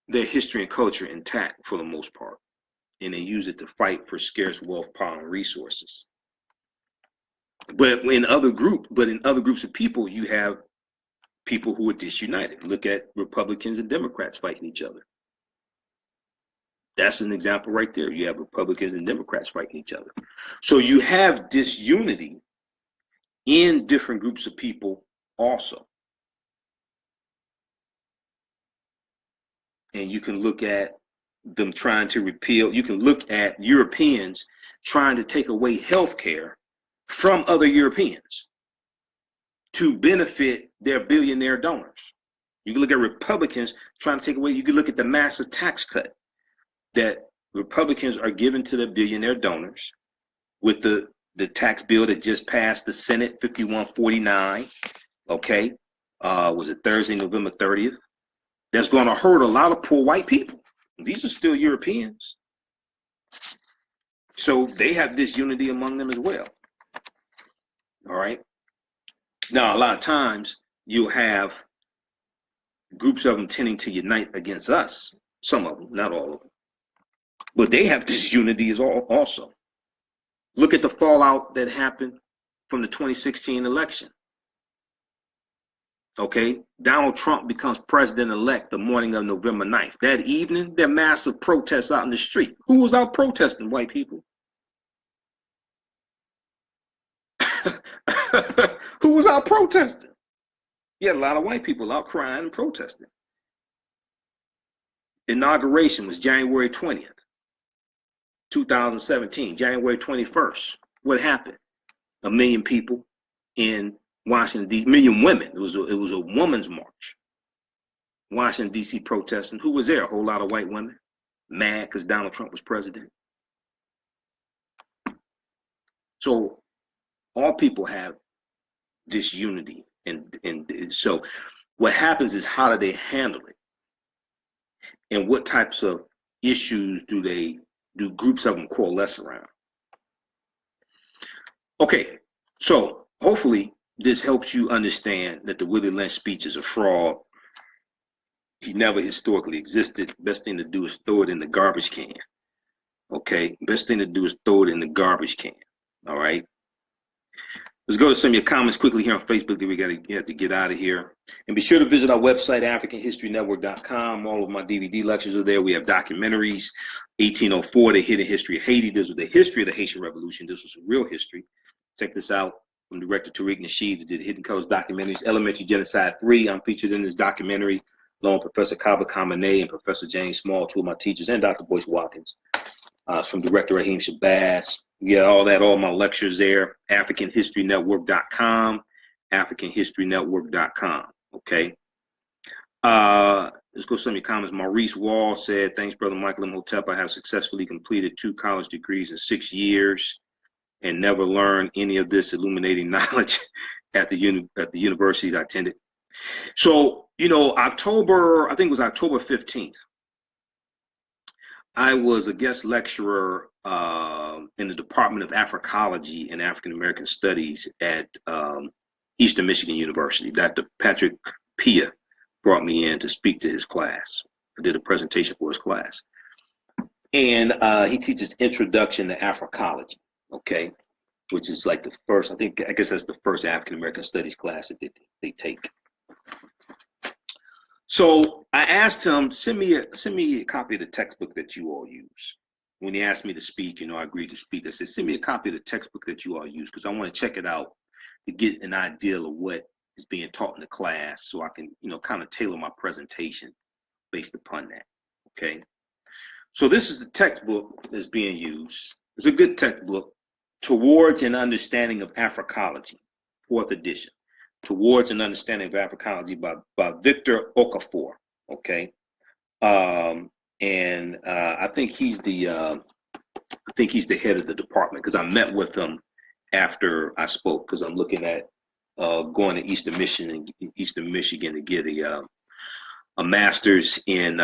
their history and culture intact for the most part, and they use it to fight for scarce wealth, power, and resources. But in other groups of people, you have people who are disunited. Look at Republicans and Democrats fighting each other. That's an example right there. You have Republicans and Democrats fighting each other. So you have disunity in different groups of people also. And you can look at them trying to repeal, you can look at Europeans trying to take away health care from other Europeans to benefit their billionaire donors. You can look at Republicans trying to take away, you can look at the massive tax cut that Republicans are giving to the billionaire donors with the tax bill that just passed the Senate, 5149, okay? Was it Thursday, November 30th? That's going to hurt a lot of poor white people. These are still Europeans. So they have disunity among them as well. All right. Now, a lot of times you'll have groups of them tending to unite against us. Some of them, not all of them. But they have disunity as also. Look at the fallout that happened from the 2016 election. Okay, Donald Trump becomes president-elect the morning of November 9th. That evening, there are massive protests out in the street. Who was out protesting? White people. Who was out protesting? You had a lot of white people out crying and protesting. Inauguration was January 20th, 2017, January 21st. What happened? 1 million people in Washington, D.C., million women. It was a woman's march. Washington, D.C. protesting. Who was there? A whole lot of white women, mad because Donald Trump was president. So all people have disunity, and so what happens is, how do they handle it, and what types of issues do groups of them coalesce around? Okay, so hopefully this helps you understand that the Willie Lynch speech is a fraud. He never historically existed. Best thing to do is throw it in the garbage can. Okay, best thing to do is throw it in the garbage can. All right. Let's go to some of your comments quickly here on Facebook. We have to get out of here. And be sure to visit our website, AfricanHistoryNetwork.com. All of my DVD lectures are there. We have documentaries, 1804, The Hidden History of Haiti. This was the history of the Haitian Revolution. This was real history. Check this out from director Tariq Nasheed, who did Hidden Colors documentaries. Elementary Genocide 3, I'm featured in this documentary, along with Professor Kaba Kamene and Professor James Small, two of my teachers, and Dr. Boyce Watkins. From director Raheem Shabazz. We got all my lectures there. AfricanHistoryNetwork.com, AfricanHistoryNetwork.com. Okay. Let's go to some of your comments. Maurice Wall said, thanks, Brother Michael Imhotep. I have successfully completed 2 college degrees in 6 years and never learned any of this illuminating knowledge at the universities I attended. So, October 15th, I was a guest lecturer in the Department of Africology and African American Studies at Eastern Michigan University. Dr. Patrick Pia brought me in to speak to his class. I did a presentation for his class. And he teaches Introduction to Africology, okay, which is like the first, I guess that's the first African American Studies class that they take. So I asked him, send me a copy of the textbook that you all use. When he asked me to speak, I agreed to speak. I said, send me a copy of the textbook that you all use, because I want to check it out to get an idea of what is being taught in the class, so I can, kind of tailor my presentation based upon that. Okay. So this is the textbook that's being used. It's a good textbook, Towards an Understanding of Africology, 4th edition. Towards an Understanding of Africology by Victor Okafor. Okay. I think he's the head of the department, because I met with him after I spoke, because I'm looking at going to Eastern Michigan to get a master's in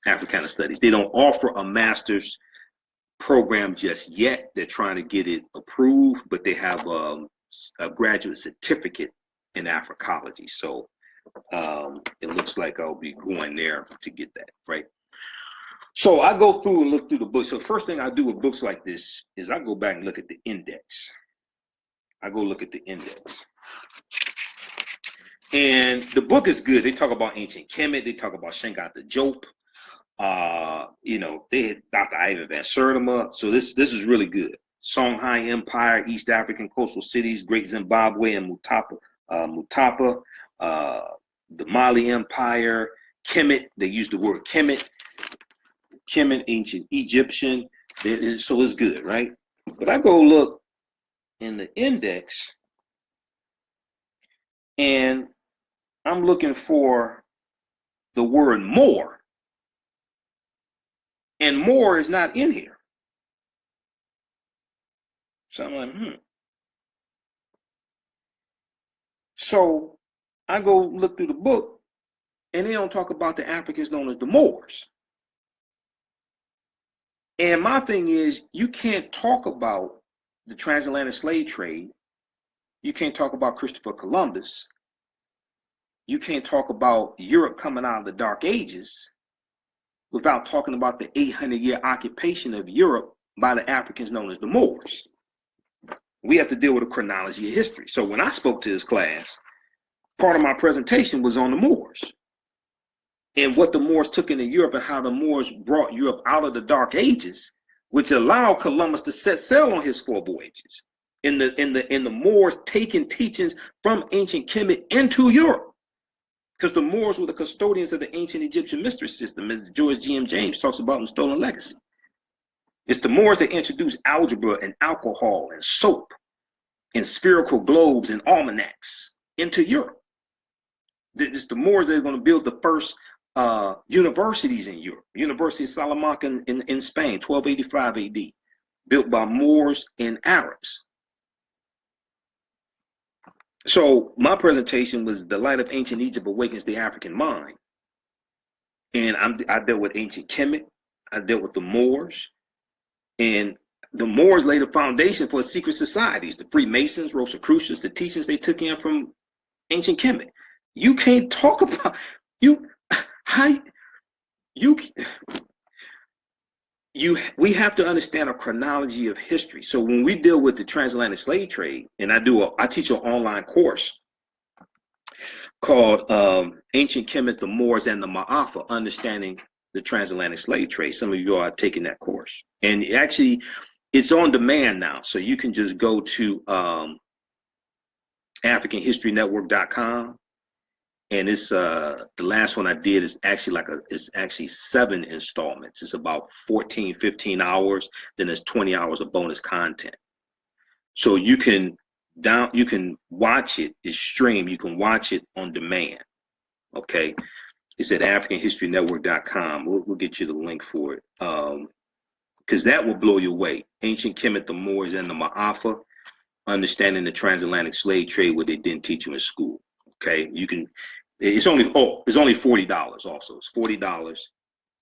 Africana Studies. They don't offer a master's program just yet. They're trying to get it approved, but they have a graduate certificate in Africology. So it looks like I'll be going there to get that, right? So I go through and look through the books. So the first thing I do with books like this is I go back and look at the index. I go look at the index. And the book is good. They talk about ancient Kemet. They talk about Shengat the Jope. They had Dr. Ivan Van Sertima. So this is really good. Songhai Empire, East African coastal cities, Great Zimbabwe and Mutapa, the Mali Empire, Kemet. They use the word Kemet, ancient Egyptian. So it's good, right? But I go look in the index, and I'm looking for the word more, and more is not in here. So I'm like, So I go look through the book, and they don't talk about the Africans known as the Moors. And my thing is, you can't talk about the transatlantic slave trade. You can't talk about Christopher Columbus. You can't talk about Europe coming out of the Dark Ages without talking about the 800-year occupation of Europe by the Africans known as the Moors. We have to deal with a chronology of history. So when I spoke to this class, part of my presentation was on the Moors and what the Moors took into Europe and how the Moors brought Europe out of the Dark Ages, which allowed Columbus to set sail on his 4 voyages. In the Moors taking teachings from ancient Kemet into Europe, because the Moors were the custodians of the ancient Egyptian mystery system, as George G.M. James talks about in Stolen Legacy. It's the Moors that introduced algebra and alcohol and soap and spherical globes and almanacs into Europe. It's the Moors that are going to build the first universities in Europe. University of Salamanca in Spain, 1285 AD, built by Moors and Arabs. So my presentation was The Light of Ancient Egypt Awakens the African Mind. And I dealt with ancient Kemet. I dealt with the Moors. And the Moors laid a foundation for secret societies, the Freemasons, Rosicrucians, the teachings they took in from ancient Kemet. You can't talk about we have to understand a chronology of history. So when we deal with the transatlantic slave trade, and I teach an online course called Ancient Kemet, the Moors, and the Ma'afa, Understanding the Transatlantic Slave Trade. Some of you are taking that course. And actually, it's on demand now. So you can just go to AfricanHistoryNetwork.com. And it's the last one I did is actually it's actually 7 installments. It's about 14, 15 hours. Then there's 20 hours of bonus content. So you can watch it. It's streamed. You can watch it on demand. Okay. It's at AfricanHistoryNetwork.com. We'll get you the link for it. Because that will blow you away. Ancient Kemet, the Moors, and the Ma'afa, Understanding the Transatlantic Slave Trade, what they didn't teach you in school. Okay. It's only $40 also. It's $40.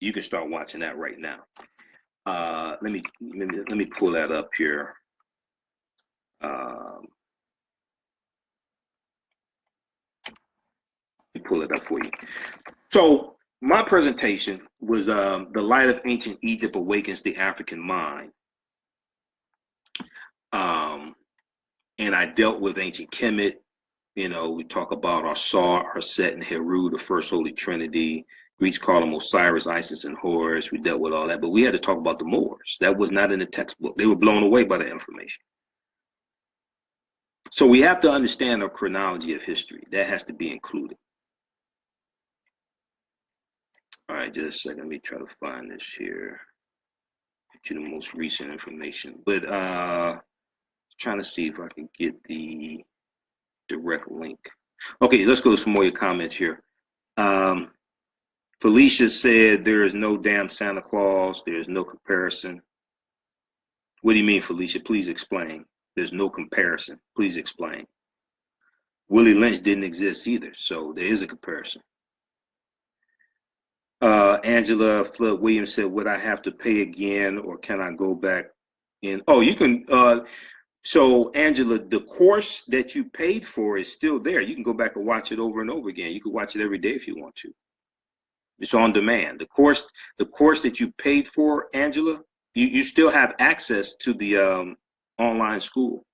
You can start watching that right now. Let me pull that up here. Let me pull it up for you. So my presentation was The Light of Ancient Egypt Awakens the African Mind. And I dealt with ancient Kemet. We talk about Asar, Set, and Heru, the first Holy Trinity. Greeks call them Osiris, Isis, and Horus. We dealt with all that, but we had to talk about the Moors. That was not in the textbook. They were blown away by the information. So we have to understand our chronology of history. That has to be included. All right, just a second. Let me try to find this here. Get you the most recent information. But trying to see if I can get the direct link. Okay, let's go to some more of your comments here. Felicia said there is no damn Santa Claus. There's no comparison. What do you mean, Felicia? Please explain. There's no comparison. Please explain. Willie Lynch didn't exist either, so there is a comparison. Angela Flood Williams said, would I have to pay again or can I go back in? Oh, you can. So Angela, the course that you paid for is still there. You can go back and watch it over and over again. You can watch it every day if you want to. It's on demand. The course that you paid for, Angela, you still have access to the online school.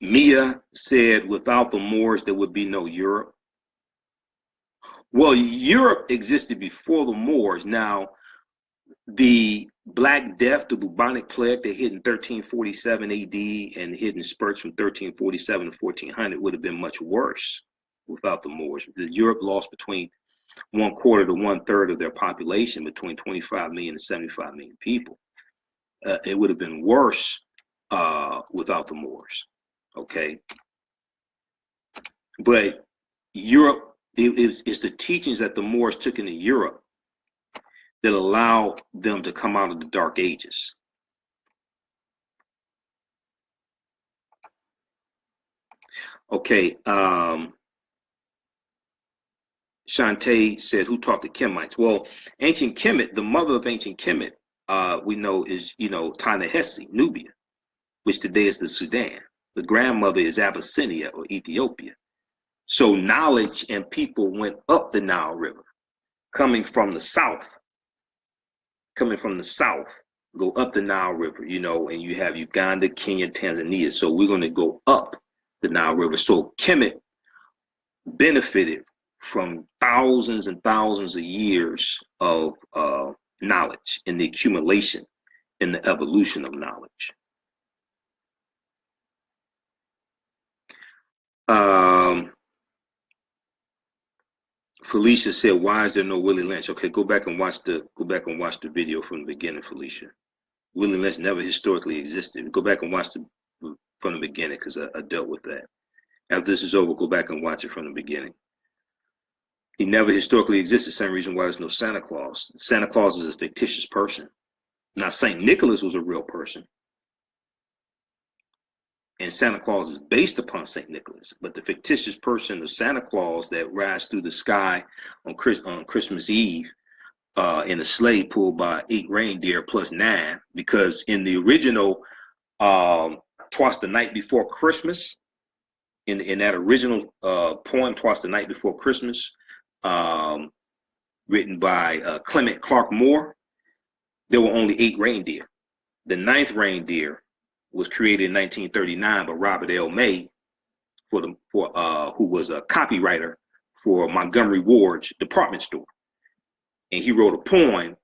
Mia said, without the Moors, there would be no Europe. Well, Europe existed before the Moors. Now, the Black Death, the bubonic plague that hit in 1347 AD and hit in spurts from 1347 to 1400 would have been much worse without the Moors. Europe lost between 1/4 to 1/3 of their population, between 25 million and 75 million people. It would have been worse without the Moors. Okay, but Europe, it's the teachings that the Moors took into Europe that allowed them to come out of the Dark Ages. Okay, Shantae said, who taught the Kemites? Well, ancient Kemet, the mother of ancient Kemet, we know is, Ta-Nehesi, Nubia, which today is the Sudan. The grandmother is Abyssinia or Ethiopia. So knowledge and people went up the Nile River, coming from the south, go up the Nile River, and you have Uganda, Kenya, Tanzania. So we're going to go up the Nile River. So Kemet benefited from thousands and thousands of years of knowledge and the accumulation and the evolution of knowledge. Felicia said, "Why is there no Willie Lynch?" Okay, go back and watch the video from the beginning, Felicia. Willie Lynch never historically existed. Go back and watch from the beginning, because I dealt with that. After this is over, go back and watch it from the beginning. He never historically existed. Same reason why there's no Santa Claus. Santa Claus is a fictitious person. Now, St. Nicholas was a real person, and Santa Claus is based upon St. Nicholas. But the fictitious person of Santa Claus that rides through the sky on Christmas Eve in a sleigh pulled by 8 reindeer plus 9, because in the original "Twas the Night Before Christmas," in that original poem, "Twas the Night Before Christmas," written by Clement Clark Moore, there were only 8 reindeer. The 9th reindeer was created in 1939 by Robert L. May, who was a copywriter for Montgomery Ward's department store, and he wrote a poem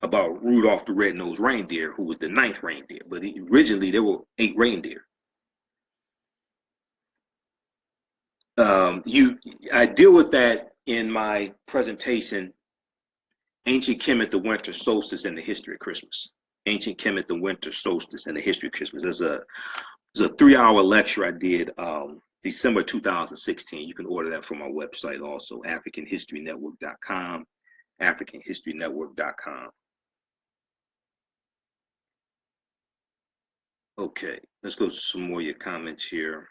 about Rudolph the Red-Nosed Reindeer, who was the 9th reindeer. But originally there were 8 reindeer. I deal with that in my presentation, Ancient Kemet, the Winter Solstice, and the History of Christmas. Ancient Kemet, the Winter Solstice, and the History of Christmas. There's a 3-hour lecture I did December 2016. You can order that from our website also, AfricanHistoryNetwork.com, AfricanHistoryNetwork.com. Okay, let's go to some more of your comments here.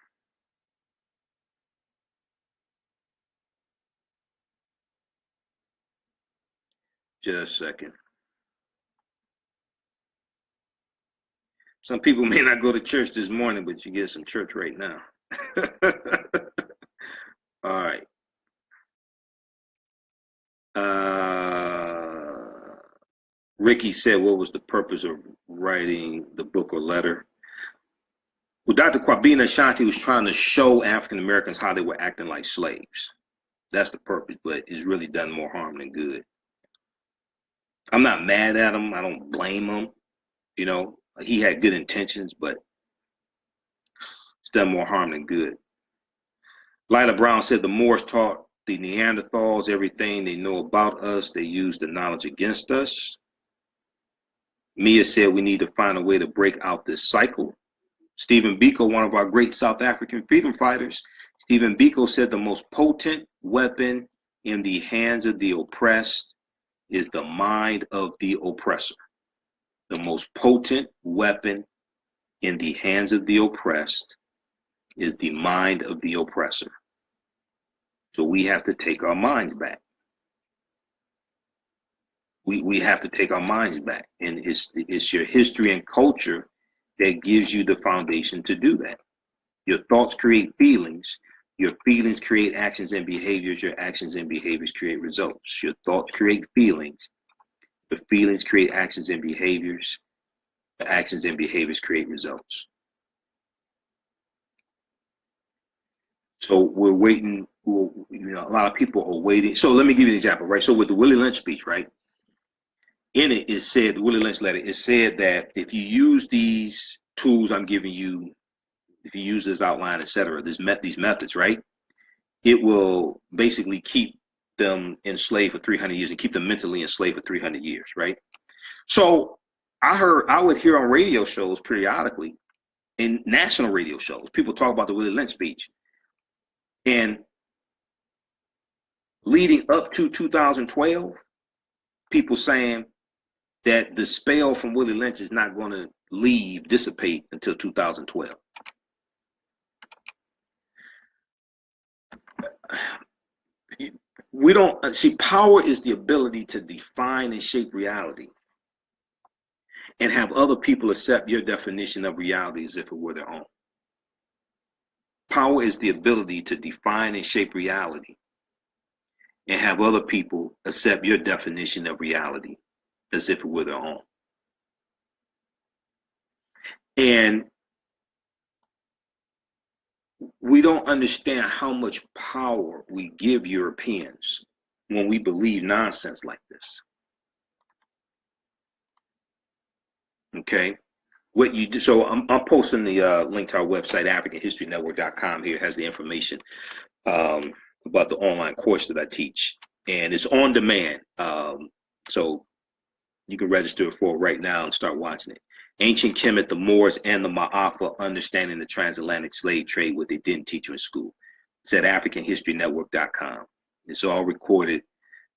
Just a second. Some people may not go to church this morning, but you get some church right now. All right. Ricky said, what was the purpose of writing the book or letter? Well, Dr. Kwabena Ashanti was trying to show African Americans how they were acting like slaves. That's the purpose, but it's really done more harm than good. I'm not mad at him. I don't blame him. He had good intentions, but it's done more harm than good. Lila Brown said the Moors taught the Neanderthals everything they know about us. They used the knowledge against us. Mia said we need to find a way to break out this cycle. Stephen Biko, one of our great South African freedom fighters, Stephen Biko said the most potent weapon in the hands of the oppressed is the mind of the oppressor. The most potent weapon in the hands of the oppressed is the mind of the oppressor. So we have to take our minds back. We have to take our minds back. And it's your history and culture that gives you the foundation to do that. Your thoughts create feelings. Your feelings create actions and behaviors. Your actions and behaviors create results. Your thoughts create feelings. The feelings create actions and behaviors. The actions and behaviors create results. So we're waiting. You know, a lot of people are waiting. So let me give you an example, right? So with the Willie Lynch speech, right? In it, it said, the Willie Lynch letter, it said that if you use these tools I'm giving you, if you use this outline, etc., these methods, right? It will basically keep them enslaved for 300 years and keep them mentally enslaved for 300 years, right? So I would hear on radio shows periodically, in national radio shows, people talk about the Willie Lynch speech. And leading up to 2012, people saying that the spell from Willie Lynch is not going to dissipate until 2012. We don't see, power is the ability to define and shape reality and have other people accept your definition of reality as if it were their own. Power is the ability to define and shape reality and have other people accept your definition of reality as if it were their own. And we don't understand how much power we give Europeans when we believe nonsense like this. Okay? What you do, so I'm posting the link to our website, AfricanHistoryNetwork.com. Here has the information about the online course that I teach, and it's on demand. So you can register for it right now and start watching it. Ancient Kemet, the Moors, and the Ma'afa, understanding the transatlantic slave trade, what they didn't teach you in school. It's at AfricanHistoryNetwork.com. It's all recorded.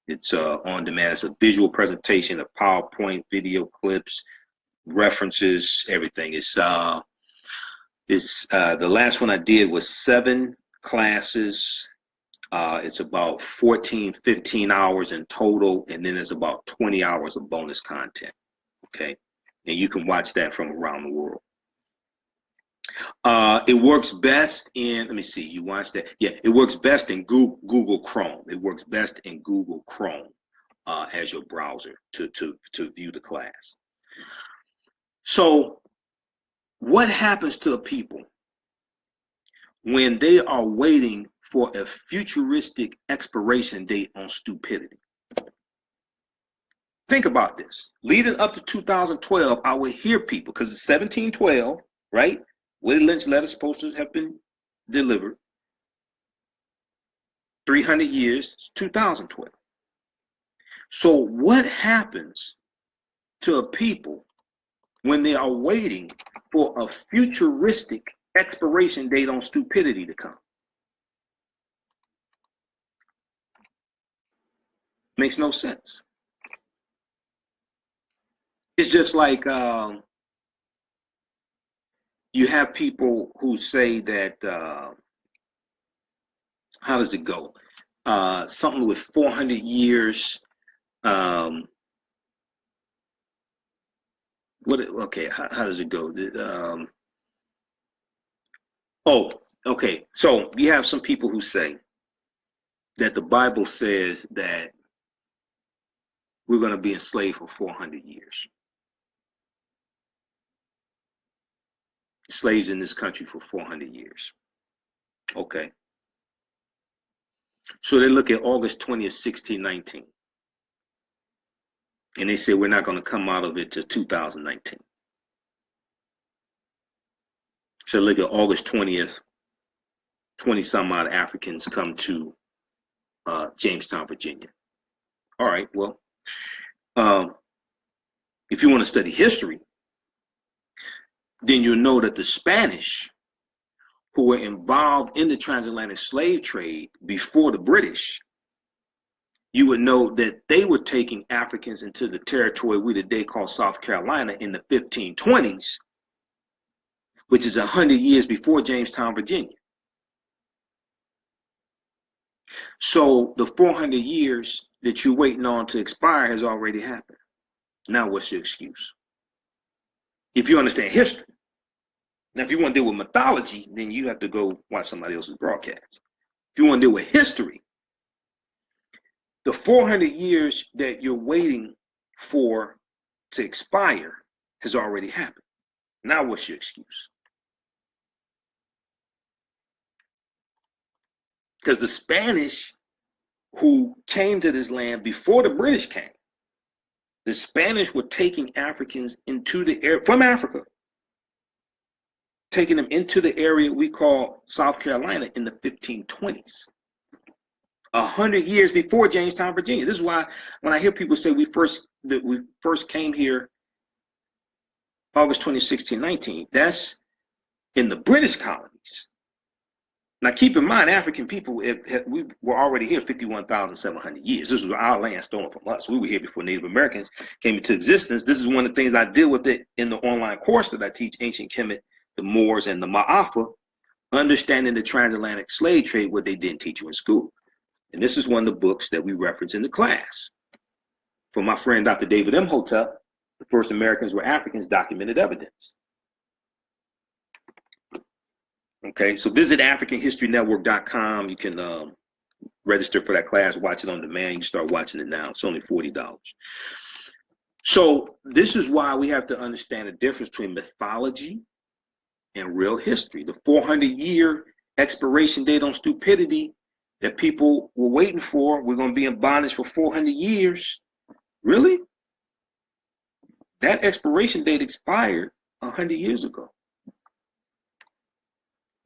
It's on demand. It's a visual presentation of PowerPoint, video clips, references, everything. It's the last one I did was 7 classes. It's about 15 hours in total, and then there's about 20 hours of bonus content. Okay, and you can watch that from around the world. It works best in, let me see, you watch that? Yeah, it works best in Google Chrome. It works best in Google Chrome as your browser to view the class. So what happens to a people when they are waiting for a futuristic expiration date on stupidity? Think about this. Leading up to 2012, I would hear people, because it's 1712, right? Willie Lynch Letter is supposed to have been delivered. 300 years, it's 2012. So what happens to a people when they are waiting for a futuristic expiration date on stupidity to come? Makes no sense. It's just like you have people who say that, how does it go? Something with 400 years. Okay, how does it go? Okay. So you have some people who say that the Bible says that we're going to be enslaved for 400 years. Slaves in this country for 400 years. Okay. So they look at August 20th, 1619. And they say we're not going to come out of it till 2019. So look at August 20th, 20 some odd Africans come to Jamestown, Virginia. All right, well, if you want to study history, then you'll know that the Spanish, who were involved in the transatlantic slave trade before the British, you would know that they were taking Africans into the territory we today call South Carolina in the 1520s, which is 100 years before Jamestown, Virginia. So the 400 years that you're waiting on to expire has already happened. Now what's your excuse? If you understand history. Now, if you want to deal with mythology, then you have to go watch somebody else's broadcast. If you want to deal with history, the 400 years that you're waiting for to expire has already happened. Now what's your excuse? Because the Spanish who came to this land before the British came, the Spanish were taking Africans into the air from Africa, taking them into the area we call South Carolina in the 1520s, 100 years before Jamestown, Virginia. This is why when I hear people say we first came here August 20, 1619, that's in the British colonies. Now, keep in mind, African people, we were already here 51,700 years. This was our land stolen from us. We were here before Native Americans came into existence. This is one of the things I deal with it in the online course that I teach, Ancient Kemet, the Moors, and the Ma'afa, understanding the transatlantic slave trade, what they didn't teach you in school. And this is one of the books that we reference in the class. From my friend, Dr. David Imhotep, the first Americans were Africans, documented evidence. Okay, so visit AfricanHistoryNetwork.com. You can register for that class, watch it on demand. You can start watching it now. It's only $40. So this is why we have to understand the difference between mythology and real history. The 400-year expiration date on stupidity that people were waiting for, we're going to be in bondage for 400 years. Really? That expiration date expired 100 years ago.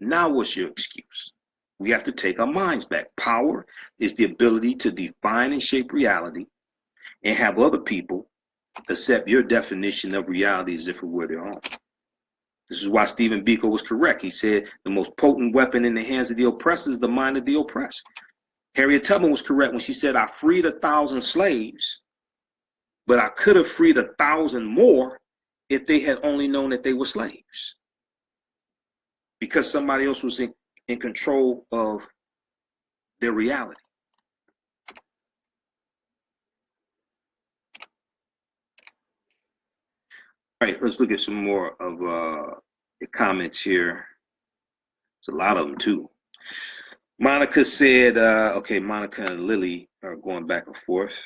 Now what's your excuse? We have to take our minds back. Power is the ability to define and shape reality and have other people accept your definition of reality as if it were their own. This is why Stephen Biko was correct. He said the most potent weapon in the hands of the oppressor is the mind of the oppressed. Harriet Tubman was correct when she said, I freed 1,000 slaves, but I could have freed 1,000 more if they had only known that they were slaves. Because somebody else was in control of their reality. All right, let's look at some more of the comments here. There's a lot of them too. Monica said, okay, Monica and Lily are going back and forth.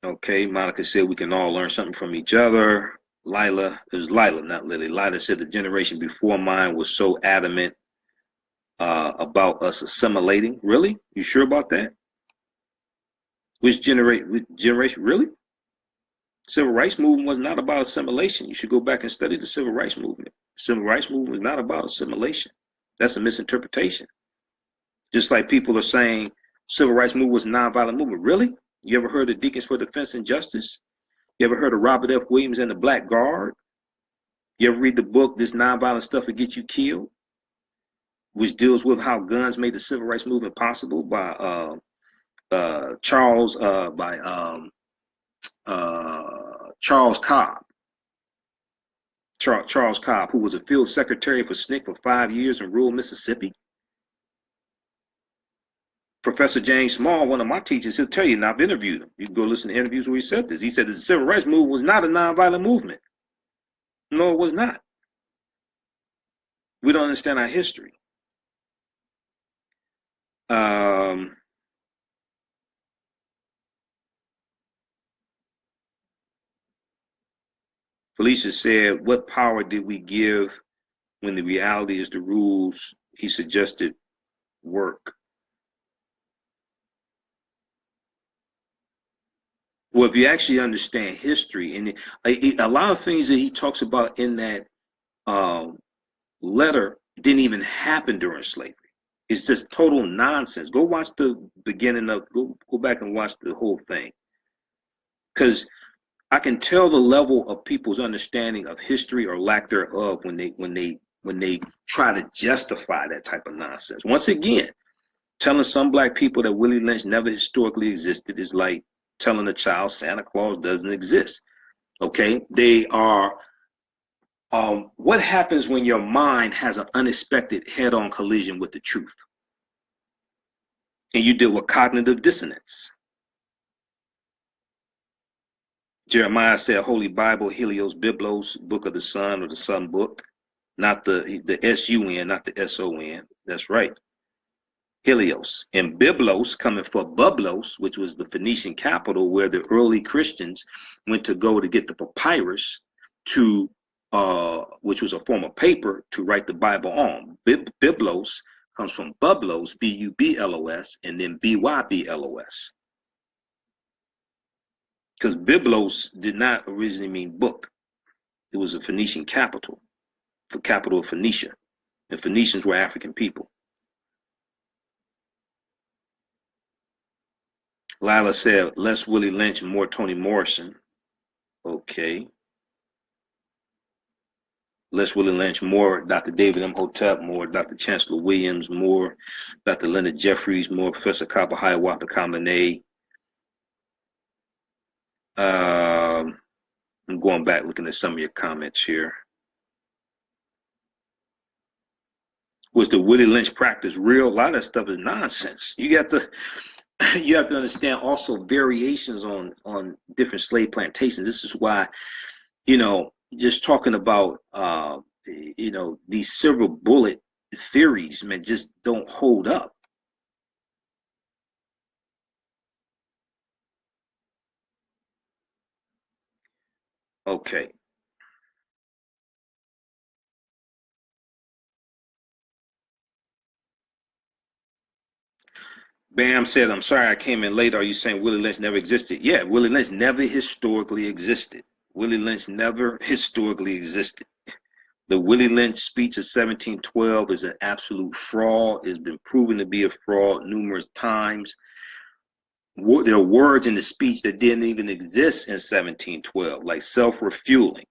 Okay, Monica said we can all learn something from each other. Lila, it was Lila, not Lily. Lila said the generation before mine was so adamant about us assimilating. Really? You sure about that? Which generation? Really? Civil rights movement was not about assimilation. You should go back and study the civil rights movement. Civil rights movement was not about assimilation. That's a misinterpretation. Just like people are saying civil rights movement was a nonviolent movement. Really? You ever heard of Deacons for Defense and Justice? You ever heard of Robert F. Williams and the Black Guard? You ever read the book, This Nonviolent Stuff Will Get You Killed? Which deals with how guns made the civil rights movement possible by Charles Cobb. Charles Cobb, who was a field secretary for SNCC for 5 years in rural Mississippi. Professor James Small, one of my teachers, he'll tell you, and I've interviewed him. You can go listen to interviews where he said this. He said the civil rights movement was not a nonviolent movement. No, it was not. We don't understand our history. Felicia said, what power did we give when the reality is the rules he suggested work? Well, if you actually understand history, and a lot of things that he talks about in that letter didn't even happen during slavery. It's just total nonsense. Go watch the beginning of, go back and watch the whole thing. Because I can tell the level of people's understanding of history or lack thereof when they try to justify that type of nonsense. Once again, telling some black people that Willie Lynch never historically existed is like telling a child Santa Claus doesn't exist. Okay, they are. What happens when your mind has an unexpected head-on collision with the truth, and you deal with cognitive dissonance? Jeremiah said, Holy Bible, Helios, Biblos, Book of the Sun, or the Sun Book, not the S-U-N, not the S-O-N. That's right. Helios. And Biblos, coming for Bublos, which was the Phoenician capital where the early Christians went to go to get the papyrus to which was a form of paper to write the Bible on. Biblos comes from bublos, B-U-B-L-O-S, and then B-Y-B-L-O-S. Because Biblos did not originally mean book. It was a Phoenician capital, the capital of Phoenicia. And Phoenicians were African people. Lila said, less Willie Lynch and more Toni Morrison. Okay. Less Willie Lynch, more Dr. David Imhotep, more Dr. Chancellor Williams, more Dr. Leonard Jeffries, more Professor Kaba Hiawatha Kamene. I'm going back looking at some of your comments here. Was the Willie Lynch practice real? A lot of that stuff is nonsense. You have to understand also variations on different slave plantations. This is why, just talking about these silver bullet theories, man, just don't hold up. Okay. Bam said, I'm sorry I came in late. Are you saying Willie Lynch never existed? Yeah, Willie Lynch never historically existed. Willie Lynch never historically existed. The Willie Lynch speech of 1712 is an absolute fraud. It's been proven to be a fraud numerous times. There are words in the speech that didn't even exist in 1712, like self-refueling.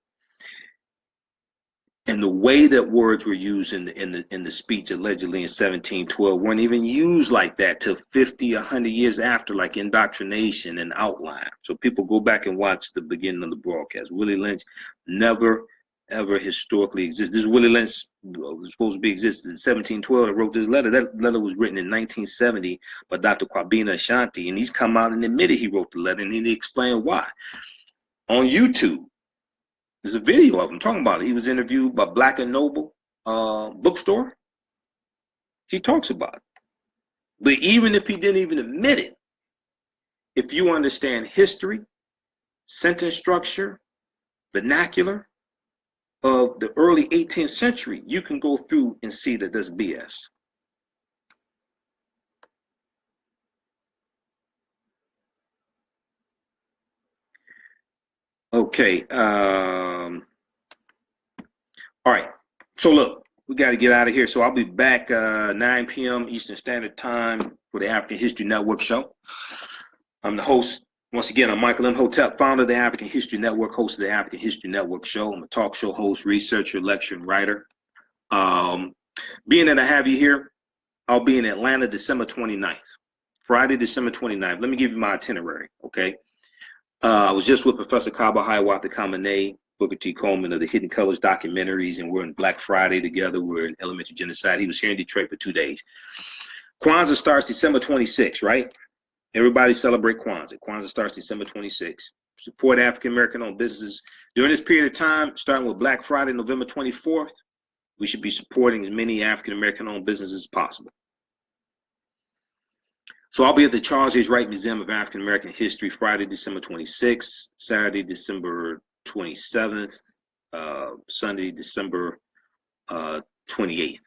And the way that words were used in the speech allegedly in 1712 weren't even used like that till 50, 100 years after, like indoctrination and outline. So people go back and watch the beginning of the broadcast. Willie Lynch never, ever historically existed. This Willie Lynch was supposed to be existed in 1712 and wrote this letter. That letter was written in 1970 by Dr. Kwabena Ashanti, and he's come out and admitted he wrote the letter, and he explained why. On YouTube, there's a video of him talking about it. He was interviewed by Black and Noble bookstore. He talks about it. But even if he didn't even admit it, if you understand history, sentence structure, vernacular of the early 18th century, you can go through and see that that's BS. Okay. All right. So look, we got to get out of here. So I'll be back 9 p.m. Eastern Standard Time for the African History Network show. I'm the host. Once again, I'm Michael Imhotep, founder of the African History Network, host of the African History Network show. I'm a talk show host, researcher, lecturer, and writer. Being that I have you here, I'll be in Atlanta December 29th. Friday, December 29th. Let me give you my itinerary, okay? I was just with Professor Kaba Hiawatha Kamene, Booker T. Coleman of the Hidden Colors documentaries, and we're in Black Friday together. We're in Elementary Genocide. He was here in Detroit for 2 days. Kwanzaa starts December 26th, right? Everybody celebrate Kwanzaa. Kwanzaa starts December 26th. Support African-American-owned businesses. During this period of time, starting with Black Friday, November 24th, we should be supporting as many African-American-owned businesses as possible. So I'll be at the Charles H. Wright Museum of African American History Friday, December 26th, Saturday, December 27th, Sunday, December 28th.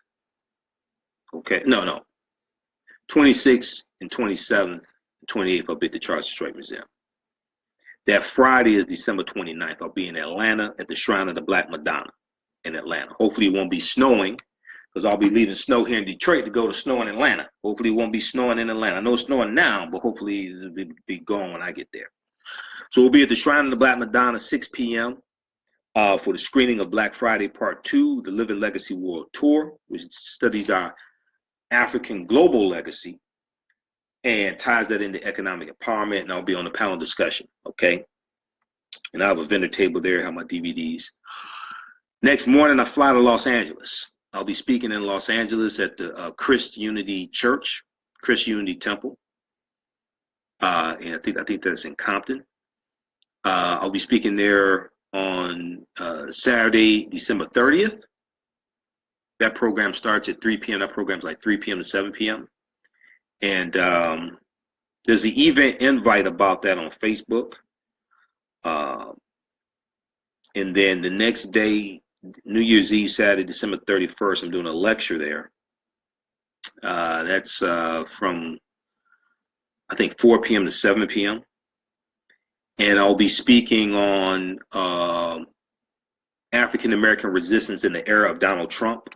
Okay, no. 26th and 27th and 28th, I'll be at the Charles H. Wright Museum. That Friday is December 29th. I'll be in Atlanta at the Shrine of the Black Madonna in Atlanta. Hopefully it won't be snowing, because I'll be leaving snow here in Detroit to go to snow in Atlanta. Hopefully it won't be snowing in Atlanta. I know it's snowing now, but hopefully it'll be gone when I get there. So we'll be at the Shrine of the Black Madonna, 6 p.m. For the screening of Black Friday Part 2, the Living Legacy World Tour, which studies our African global legacy and ties that into economic empowerment. And I'll be on the panel discussion, okay? And I have a vendor table there, I have my DVDs. Next morning, I fly to Los Angeles. I'll be speaking in Los Angeles at the Christ Unity Church, Christ Unity Temple. And I think that's in Compton. I'll be speaking there on Saturday, December 30th. That program starts at 3 p.m. That program's like 3 p.m. to 7 p.m. And there's the event invite about that on Facebook. And then the next day, New Year's Eve, Saturday, December 31st. I'm doing a lecture there. That's from, I think, 4 p.m. to 7 p.m. And I'll be speaking on African American resistance in the era of Donald Trump,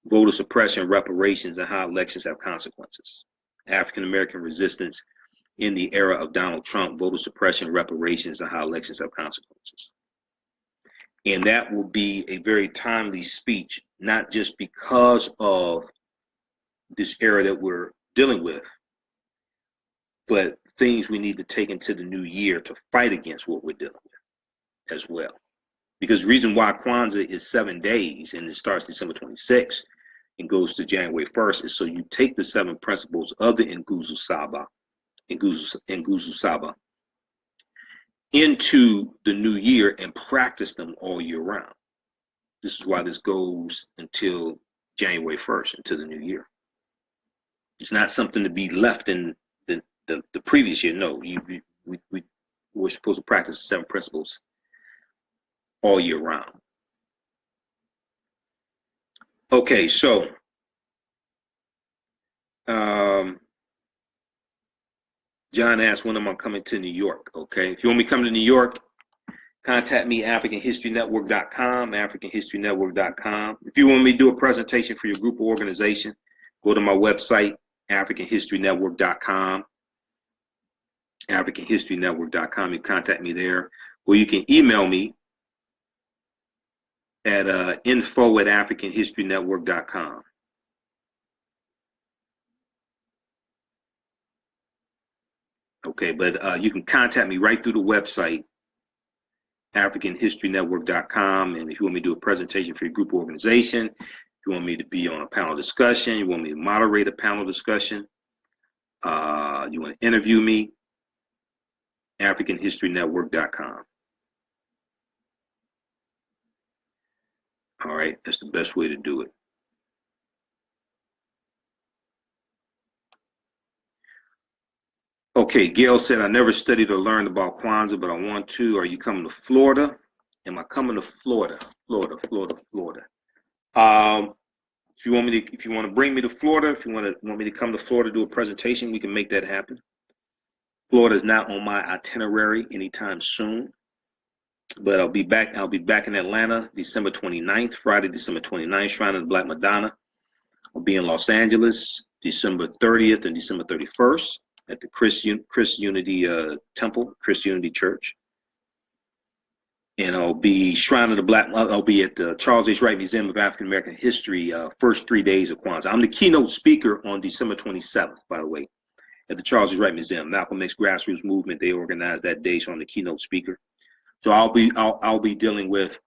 voter suppression, reparations, and how elections have consequences. African American resistance in the era of Donald Trump, voter suppression, reparations, and how elections have consequences. And that will be a very timely speech, not just because of this era that we're dealing with, but things we need to take into the new year to fight against what we're dealing with as well. Because the reason why Kwanzaa is 7 days and it starts December 26th and goes to January 1st is so you take the 7 principles of the Nguzo Saba into the new year and practice them all year round. This is why this goes until January 1st, until the new year. It's not something to be left in the previous year. No, we're supposed to practice the 7 principles all year round. Okay, so John asked, when am I coming to New York? Okay, if you want me to come to New York, contact me, AfricanHistoryNetwork.com, AfricanHistoryNetwork.com. If you want me to do a presentation for your group or organization, go to my website, AfricanHistoryNetwork.com, AfricanHistoryNetwork.com. You contact me there, or you can email me at info@AfricanHistoryNetwork.com. Okay, but you can contact me right through the website, AfricanHistoryNetwork.com. And if you want me to do a presentation for your group organization, if you want me to be on a panel discussion, you want me to moderate a panel discussion, you want to interview me, AfricanHistoryNetwork.com. All right, that's the best way to do it. Okay, Gail said, I never studied or learned about Kwanzaa, but I want to. Are you coming to Florida? Am I coming to Florida? Florida. If you want to bring me to Florida, if you want me to come to Florida to do a presentation, we can make that happen. Florida is not on my itinerary anytime soon, but I'll be back in Atlanta December 29th, Friday, December 29th, Shrine of the Black Madonna. I'll be in Los Angeles December 30th and December 31st at the Christ Unity Temple, Christ Unity Church. And I'll be I'll be at the Charles H. Wright Museum of African American History first 3 days of Kwanzaa. I'm the keynote speaker on December 27th, by the way, at the Charles H. Wright Museum. Malcolm X Grassroots Movement, they organized that day, so I'm the keynote speaker. So I'll be dealing with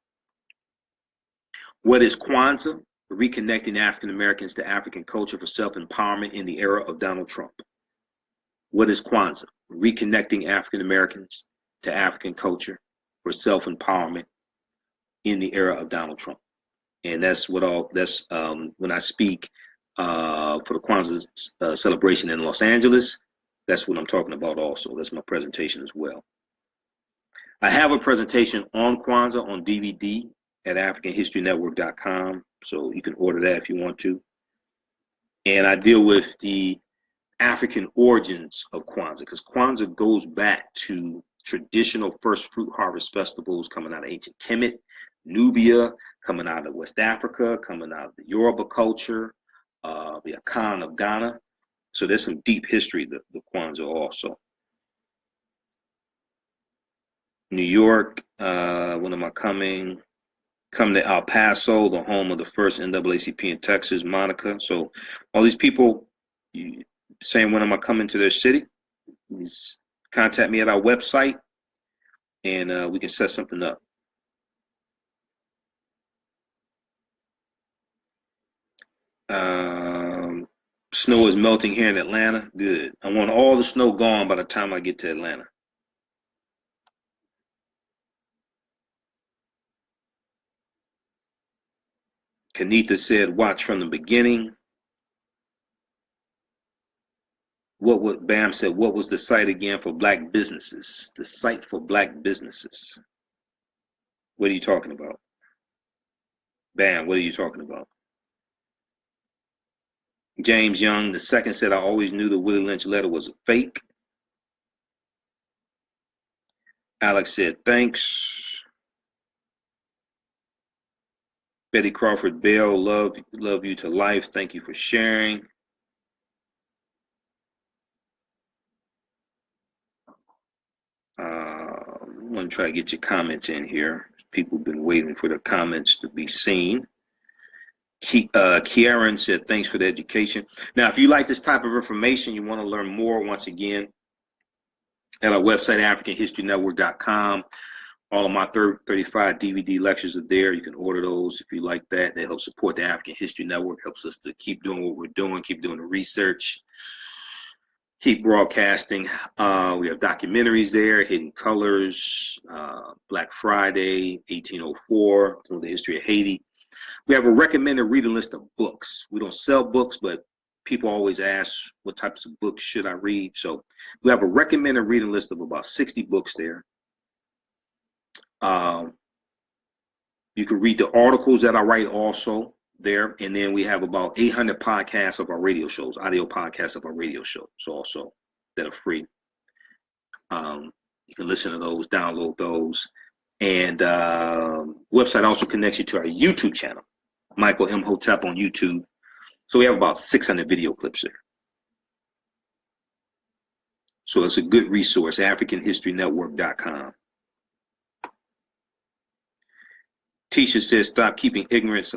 what is Kwanzaa, reconnecting African Americans to African culture for self-empowerment in the era of Donald Trump. What is Kwanzaa? Reconnecting African Americans to African culture for self-empowerment in the era of Donald Trump. And that's when I speak for the Kwanzaa celebration in Los Angeles. That's what I'm talking about also. That's my presentation as well. I have a presentation on Kwanzaa on DVD at AfricanHistoryNetwork.com, so you can order that if you want to. And I deal with the African origins of Kwanzaa, because Kwanzaa goes back to traditional first fruit harvest festivals coming out of ancient Kemet, Nubia, coming out of West Africa, coming out of the Yoruba culture, the Akan of Ghana. So there's some deep history to the Kwanzaa also. New York, when am I coming? Come to El Paso, the home of the first NAACP in Texas, Monica. So all these people saying, when am I coming to their city? Please contact me at our website, and we can set something up. Snow is melting here in Atlanta. Good. I want all the snow gone by the time I get to Atlanta. Kanitha said, watch from the beginning. Bam said, what was the site again for black businesses? The site for black businesses. What are you talking about? Bam, what are you talking about? James Young II said, I always knew the Willie Lynch letter was a fake. Alex said, thanks. Betty Crawford Bell, love you to life. Thank you for sharing. I'm going to try to get your comments in here. People have been waiting for the comments to be seen. Kieran said, thanks for the education. Now, if you like this type of information, you want to learn more, once again, at our website, AfricanHistoryNetwork.com. All of my 35 DVD lectures are there. You can order those if you like that. They help support the African History Network, helps us to keep doing what we're doing, keep doing the research, keep broadcasting. We have documentaries there, Hidden Colors, Black Friday, 1804, the history of Haiti. We have a recommended reading list of books. We don't sell books, but people always ask what types of books should I read. So we have a recommended reading list of about 60 books there. You can read the articles that I write also there. And then we have about 800 podcasts of our radio shows, audio podcasts of our radio shows also that are free. You can listen to those, download those. And website also connects you to our YouTube channel, Michael Imhotep on YouTube. So we have about 600 video clips there. So it's a good resource, AfricanHistoryNetwork.com. Tisha says, stop keeping ignorance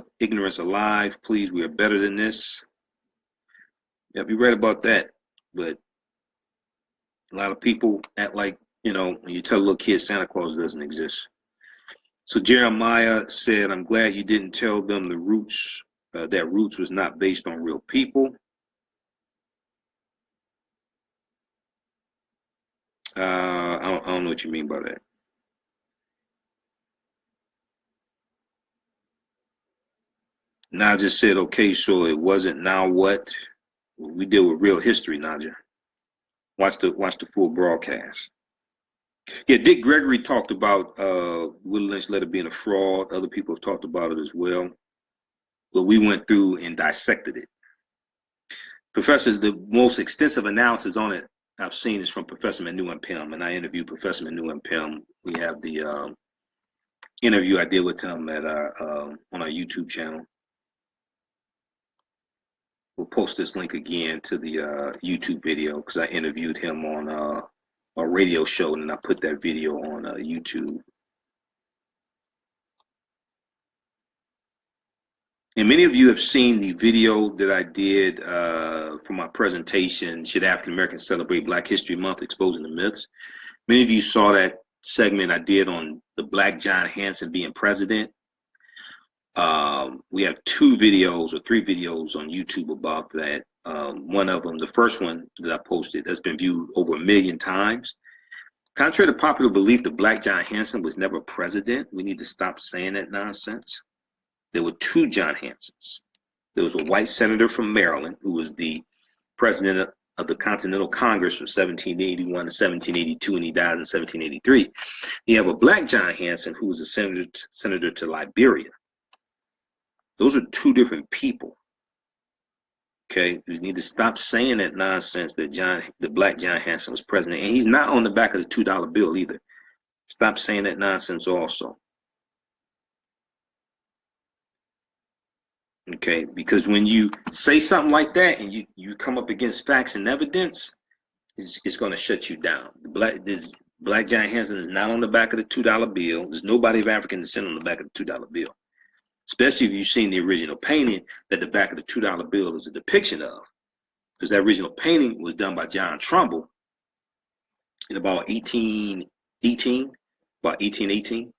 alive, please. We are better than this. Yeah, we read about that, but a lot of people act like, when you tell a little kid Santa Claus doesn't exist. So Jeremiah said, I'm glad you didn't tell them the roots, that roots was not based on real people. I don't know what you mean by that. Naja said, okay, so it wasn't, now what? We deal with real history, Naja. Watch the full broadcast. Yeah, Dick Gregory talked about Willie Lynch Letter being a fraud. Other people have talked about it as well. But we went through and dissected it. Professor, the most extensive analysis on it I've seen is from Professor Manu Mpem, and I interviewed Professor Manu Mpem. We have the interview I did with him at on our YouTube channel. We'll post this link again to the YouTube video because I interviewed him on a radio show, and then I put that video on YouTube. And many of you have seen the video that I did for my presentation, Should African Americans Celebrate Black History Month, Exposing the Myths? Many of you saw that segment I did on the Black John Hanson being president. We have 2 videos or 3 videos on YouTube about that. One of them, the first one that I posted, has been viewed over 1 million times. Contrary to popular belief, the Black John Hanson was never president. We need to stop saying that nonsense. There were 2 John Hansons. There was a white senator from Maryland who was the president of the Continental Congress from 1781 to 1782, and he died in 1783. You have a black John Hanson who was a senator to Liberia. Those are 2 different people. Okay, we need to stop saying that nonsense that the black John Hanson was president, and he's not on the back of the $2 bill either. Stop saying that nonsense also. Okay, because when you say something like that and you come up against facts and evidence, it's going to shut you down. This black John Hanson is not on the back of the $2 bill. There's nobody of African descent on the back of the $2 bill, especially if you've seen the original painting that the back of the $2 bill is a depiction of, because that original painting was done by John Trumbull in about 1818.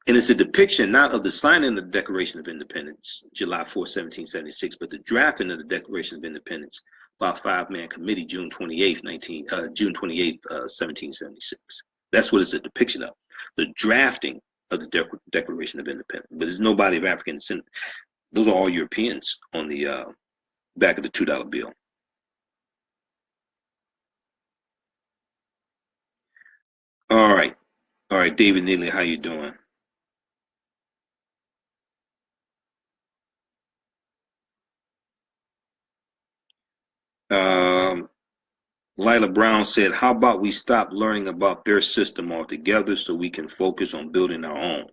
And it's a depiction not of the signing of the Declaration of Independence, July 4, 1776, but the drafting of the Declaration of Independence by a 5-man committee, June 28, 1776. That's what it's a depiction of, the drafting of the Declaration of Independence. But there's nobody of African descent. Those are all Europeans on the back of the $2 bill. All right, David Neely, how you doing? Lila Brown said, how about we stop learning about their system altogether so we can focus on building our own?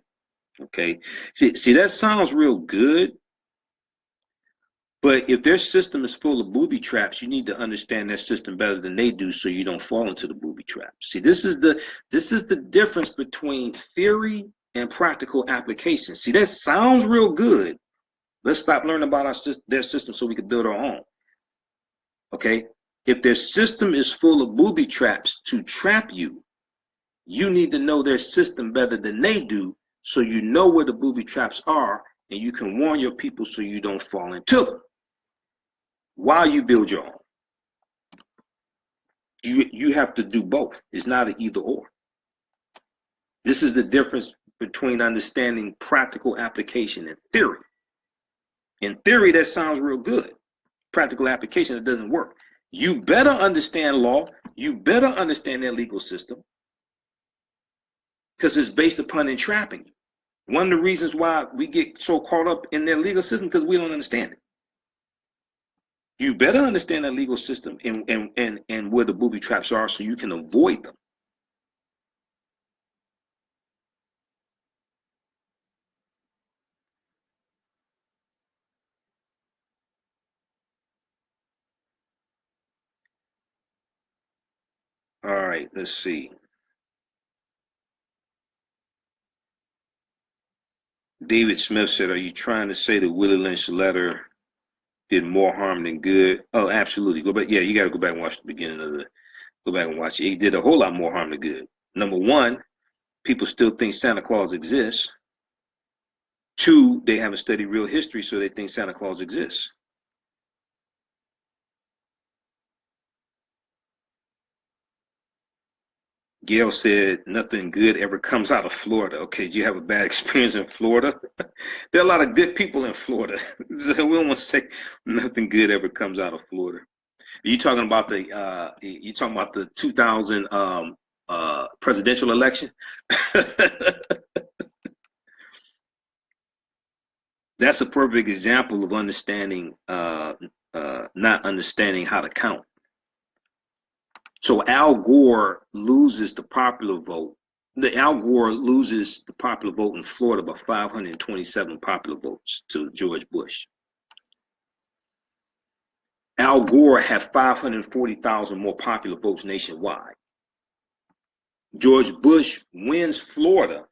Okay. See, that sounds real good. But if their system is full of booby traps, you need to understand their system better than they do so you don't fall into the booby traps. See, this is the difference between theory and practical application. See, that sounds real good. Let's stop learning about their system so we can build our own. Okay? If their system is full of booby traps to trap you, you need to know their system better than they do so you know where the booby traps are and you can warn your people so you don't fall into them while you build your own. You have to do both. It's not an either or. This is the difference between understanding practical application and theory. In theory, that sounds real good. Practical application, it doesn't work. You better understand law. You better understand their legal system because it's based upon entrapping you. One of the reasons why we get so caught up in their legal system because we don't understand it. You better understand that legal system and where the booby traps are so you can avoid them. All right, let's see. David Smith said, are you trying to say that Willie Lynch Letter did more harm than good? Oh, absolutely. Go back. Yeah, you got to go back and watch the beginning of go back and watch it. He did a whole lot more harm than good. Number one, people still think Santa Claus exists. Two, they haven't studied real history, so they think Santa Claus exists. Gail said, nothing good ever comes out of Florida. Okay, do you have a bad experience in Florida? There are a lot of good people in Florida. So we don't want to say nothing good ever comes out of Florida. Are you talking about the 2000 presidential election? That's a perfect example of understanding, not understanding how to count. So Al Gore loses the popular vote. Al Gore loses the popular vote in Florida by 527 popular votes to George Bush. Al Gore had 540,000 more popular votes nationwide. George Bush wins Florida,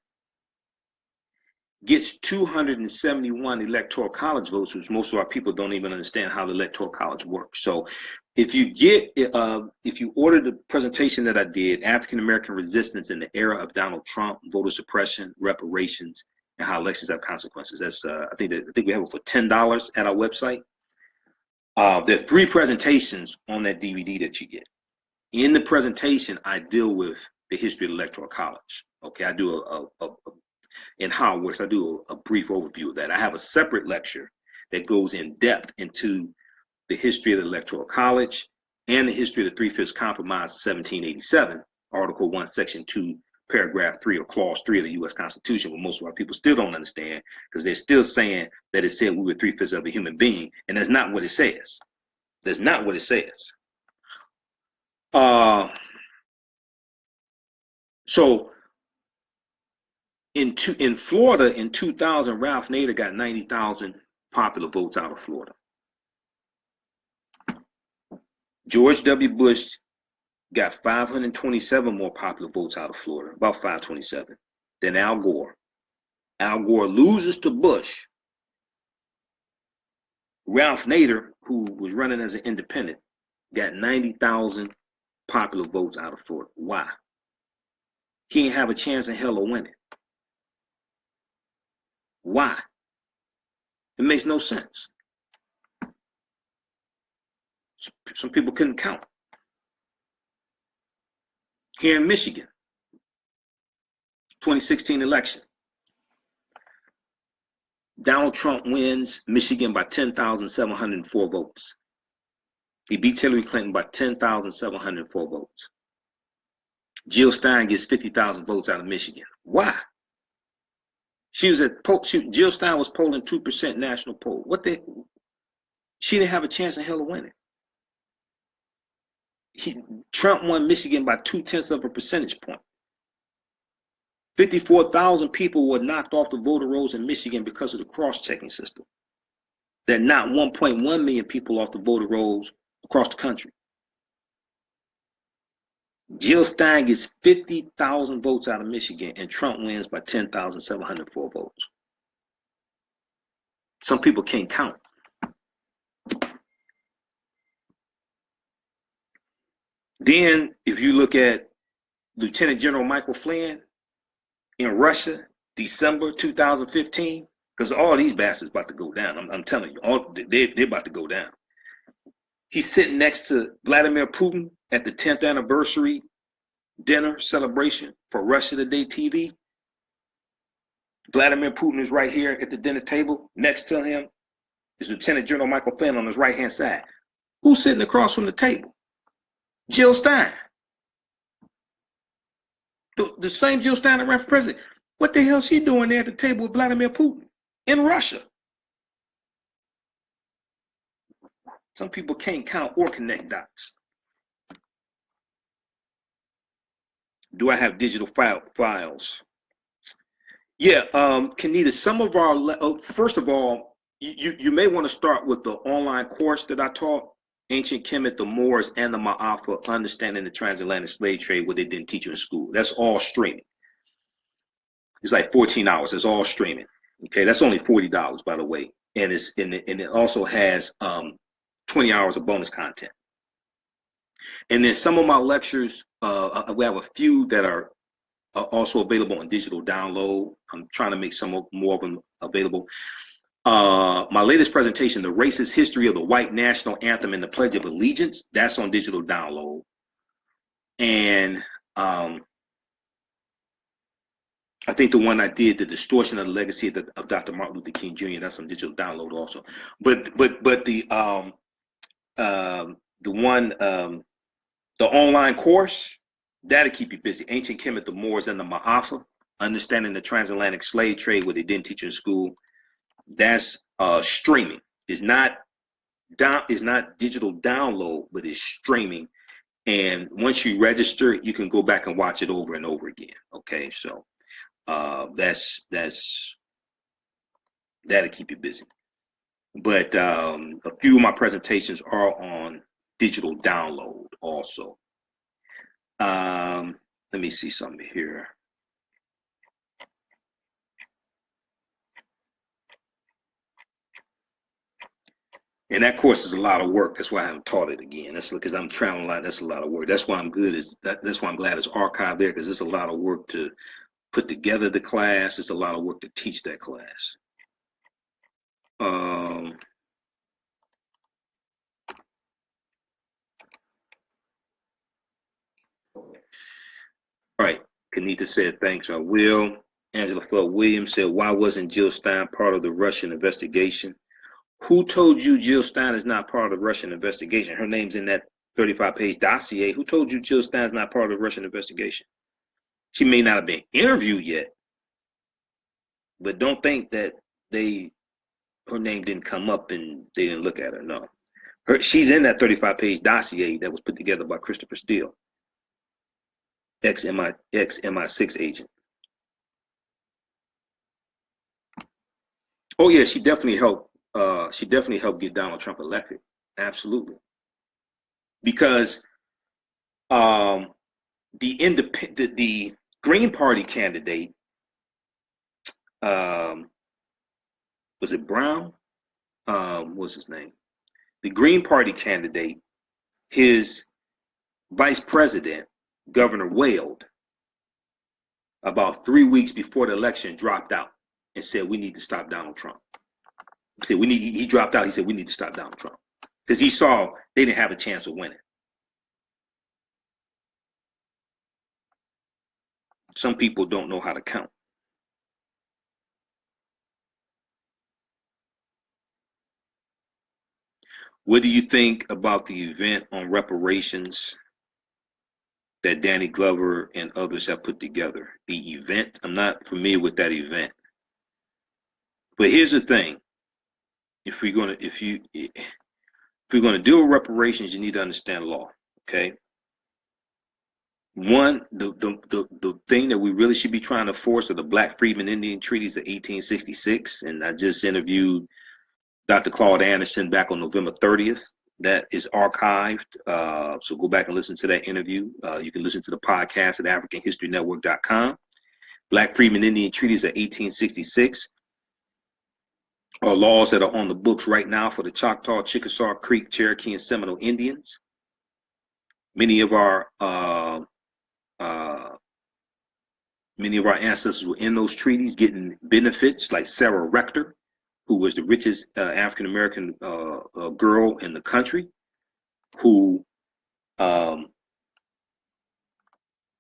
gets 271 electoral college votes, which most of our people don't even understand how the electoral college works. So if you order the presentation that I did, African American resistance in the era of Donald Trump, voter suppression, reparations, and how elections have consequences. That's I think we have it for $10 at our website. There are 3 presentations on that DVD that you get. In the presentation, I deal with the history of the electoral college. Okay, I do and how it works. I do a brief overview of that. I have a separate lecture that goes in depth into the history of the Electoral College and the history of the Three-Fifths Compromise of 1787, Article 1, Section 2, Paragraph 3 or Clause 3 of the U.S. Constitution, what most of our people still don't understand because they're still saying that it said we were 3/5 of a human being, and that's not what it says. That's not what it says. So in Florida in 2000, Ralph Nader got 90,000 popular votes out of Florida. George W. Bush got 527 more popular votes out of Florida, about 527, than Al Gore. Al Gore loses to Bush. Ralph Nader, who was running as an independent, got 90,000 popular votes out of Florida. Why? He didn't have a chance in hell of winning. Why? It makes no sense. Some people couldn't count. Here in Michigan, 2016 election, Donald Trump wins Michigan by 10,704 votes. He beats Hillary Clinton by 10,704 votes. Jill Stein gets 50,000 votes out of Michigan. Why? Jill Stein was polling 2% national poll. She didn't have a chance in hell of winning. Trump won Michigan by 0.2 of a percentage point. 54,000 people were knocked off the voter rolls in Michigan because of the cross-checking system. That knocked 1.1 million people off the voter rolls across the country. Jill Stein gets 50,000 votes out of Michigan, and Trump wins by 10,704 votes. Some people can't count. Then, if you look at Lieutenant General Michael Flynn in Russia, December 2015, because all these bastards about to go down. I'm telling you, they're about to go down. He's sitting next to Vladimir Putin at the 10th anniversary dinner celebration for Russia Today TV. Vladimir Putin is right here at the dinner table. Next to him is Lieutenant General Michael Flynn on his right-hand side. Who's sitting across from the table? Jill Stein. The same Jill Stein that ran for president. What the hell is she doing there at the table with Vladimir Putin in Russia? Some people can't count or connect dots. Do I have digital files? Yeah, Kenita, some of our, first of all, you may want to start with the online course that I taught, Ancient Kemet, the Moors, and the Ma'afa, Understanding the Transatlantic Slave Trade, what they didn't teach you in school. That's all streaming. It's like 14 hours. It's all streaming. Okay, that's only $40, by the way. And it also has 20 hours of bonus content. And then some of my lectures, we have a few that are also available on digital download. I'm trying to make some more of them available. My latest presentation, The Racist History of the White National Anthem and the Pledge of Allegiance, that's on digital download. And I think the one I did, The Distortion of the Legacy of Dr. Martin Luther King Jr., that's on digital download also. But the online course, that'll keep you busy. Ancient Kemet, the Moors, and the Ma'afa, Understanding the Transatlantic Slave Trade, what they didn't teach you in school. That's streaming. It's not digital download, but it's streaming. And once you register, you can go back and watch it over and over again. Okay, so that'll keep you busy. But a few of my presentations are on digital download also. Let me see something here. And that course is a lot of work. That's why I haven't taught it again. That's because I'm traveling a lot. That's a lot of work. That's why I'm good. That's why I'm glad it's archived there, because it's a lot of work to put together the class. It's a lot of work to teach that class. All right. Kanita said, thanks, I will. Angela Feld Williams said, why wasn't Jill Stein part of the Russian investigation? Who told you Jill Stein is not part of the Russian investigation? Her name's in that 35-page dossier. Who told you Jill Stein is not part of the Russian investigation? She may not have been interviewed yet, but don't think that her name didn't come up and they didn't look at her. No. She's in that 35-page dossier that was put together by Christopher Steele, ex-MI6 agent. Oh yeah, she definitely helped get Donald Trump elected. Absolutely. Because the Green Party candidate, was it Brown? What's his name? The Green Party candidate, his vice president, Governor Weld, about 3 weeks before the election, dropped out and said, we need to stop Donald Trump. He said, he dropped out. He said, we need to stop Donald Trump. Because he saw they didn't have a chance of winning. Some people don't know how to count. What do you think about the event on reparations that Danny Glover and others have put together? The event? I'm not familiar with that event. But here's the thing. If we're gonna deal with reparations, you need to understand law. Okay. The thing that we really should be trying to force are the Black Freedman Indian Treaties of 1866. And I just interviewed Dr. Claude Anderson back on November 30th. That is archived. So go back and listen to that interview. You can listen to the podcast at AfricanHistoryNetwork.com. Black Freedmen Indian Treaties of 1866 are laws that are on the books right now for the Choctaw, Chickasaw, Creek, Cherokee, and Seminole Indians. Many of our ancestors were in those treaties getting benefits, like Sarah Rector, who was the richest African American girl in the country, who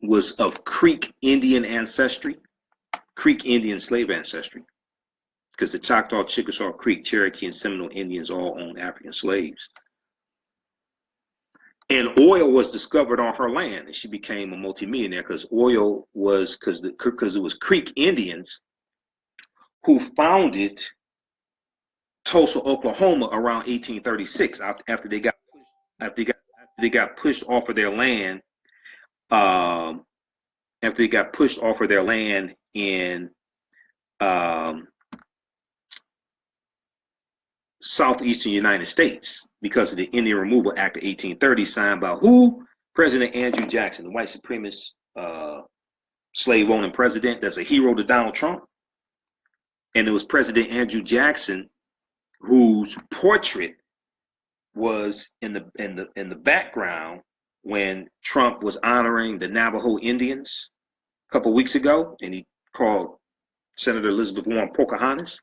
was of Creek Indian ancestry, Creek Indian slave ancestry, because the Choctaw, Chickasaw, Creek, Cherokee, and Seminole Indians all owned African slaves. And oil was discovered on her land, and she became a multimillionaire because oil was because it was Creek Indians who founded Tulsa, Oklahoma, around 1836. After they got pushed off of their land. After they got pushed off of their land in southeastern United States because of the Indian Removal Act of 1830, signed by who? President Andrew Jackson, the white supremacist slave owning president that's a hero to Donald Trump. And it was President Andrew Jackson whose portrait was in the background when Trump was honoring the Navajo Indians a couple of weeks ago, and he called Senator Elizabeth Warren Pocahontas.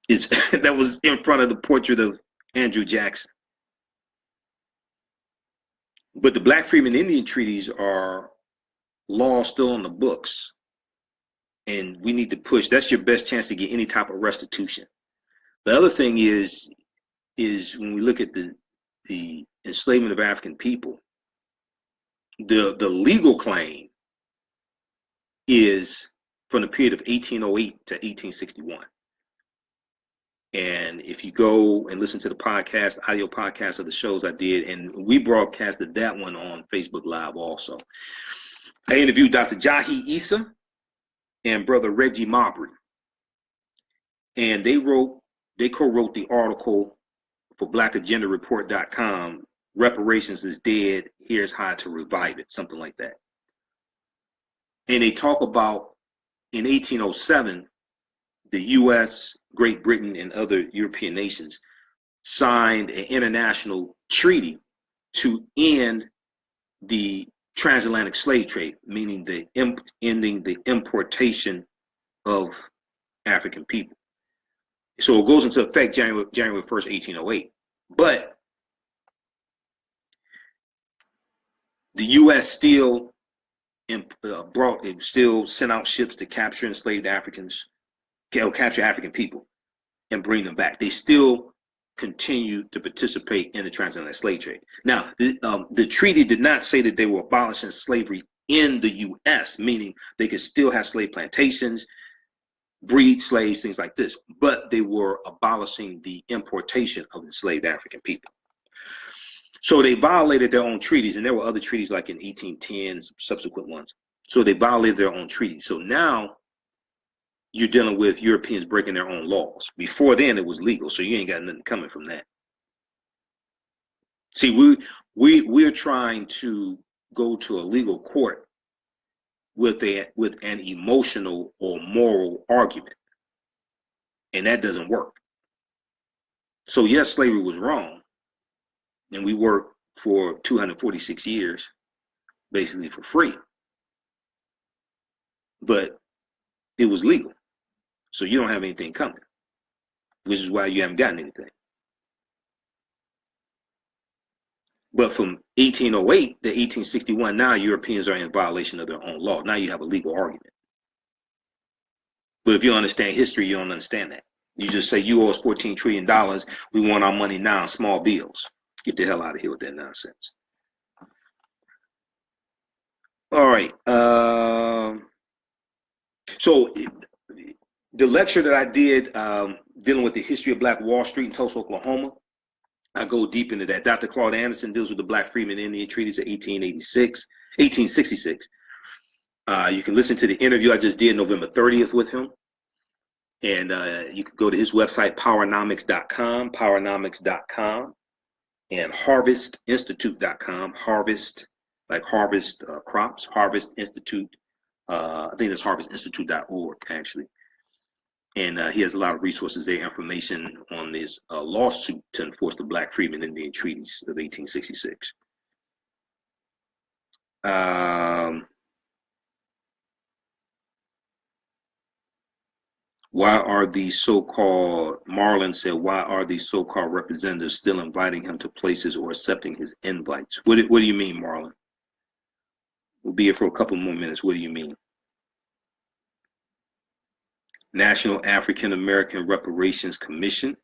That was in front of the portrait of Andrew Jackson. But the Black Freedmen Indian Treaties are laws still on the books, and we need to push. That's your best chance to get any type of restitution. The other thing is when we look at the enslavement of African people, the legal claim is from the period of 1808 to 1861. And if you go and listen to the podcast, audio podcast of the shows I did, and we broadcasted that one on Facebook Live also. I interviewed Dr. Jahi Issa and Brother Reggie Mabry. And they co-wrote the article for blackagendareport.com, Reparations is Dead, Here's How to Revive It, something like that. And they talk about in 1807, the US, Great Britain, and other European nations signed an international treaty to end the transatlantic slave trade, meaning ending the importation of African people. So it goes into effect January 1st, 1808. But the US still sent out ships to capture enslaved Africans, capture African people and bring them back. They still continue to participate in the transatlantic slave trade. Now, the treaty did not say that they were abolishing slavery in the US, meaning they could still have slave plantations, breed slaves, things like this, but they were abolishing the importation of enslaved African people. So they violated their own treaties, and there were other treaties like in 1810, subsequent ones. So they violated their own treaties. So now you're dealing with Europeans breaking their own laws. Before then, it was legal, so you ain't got nothing coming from that. See, we're trying to go to a legal court with an emotional or moral argument, and that doesn't work. So yes, slavery was wrong, and we worked for 246 years basically for free, but it was legal. So you don't have anything coming, which is why you haven't gotten anything. But from 1808 to 1861, now Europeans are in violation of their own law. Now you have a legal argument. But if you understand history, you don't understand that. You just say, you owe us $14 trillion. We want our money now in small bills. Get the hell out of here with that nonsense. All right. So the lecture that I did dealing with the history of Black Wall Street in Tulsa, Oklahoma, I go deep into that. Dr. Claude Anderson deals with the Black Freedman Indian Treaties of 1866. You can listen to the interview I just did November 30th with him. And you can go to his website, powernomics.com, and harvestinstitute.com. Harvest, like harvest crops, Harvest Institute. I think that's harvestinstitute.org, actually. And he has a lot of resources there, information on this lawsuit to enforce the Black Freedman Indian Treaties of 1866. Why are these so-called, Marlon said, why are these so-called representatives still inviting him to places or accepting his invites? What do you mean, Marlon? We'll be here for a couple more minutes. What do you mean? National African American Reparations Commission.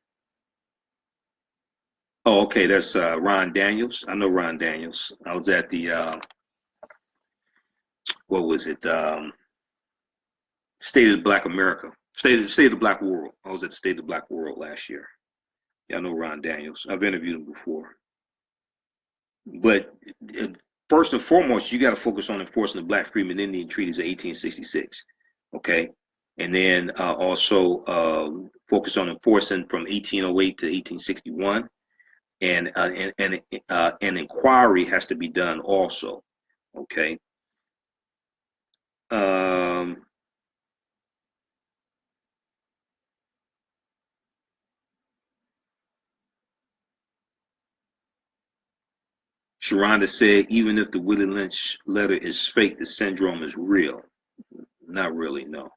Oh, okay, that's Ron Daniels. I know Ron Daniels. I was at the, what was it? State of Black America. State of the Black World. I was at the State of the Black World last year. Yeah, I know Ron Daniels. I've interviewed him before. But first and foremost, you got to focus on enforcing the Black Freedman Indian Treaties of 1866. Okay. And then also focus on enforcing from 1808 to 1861. And an inquiry has to be done also. Okay. Sharonda said, even if the Willie Lynch letter is fake, the syndrome is real. Not really, no.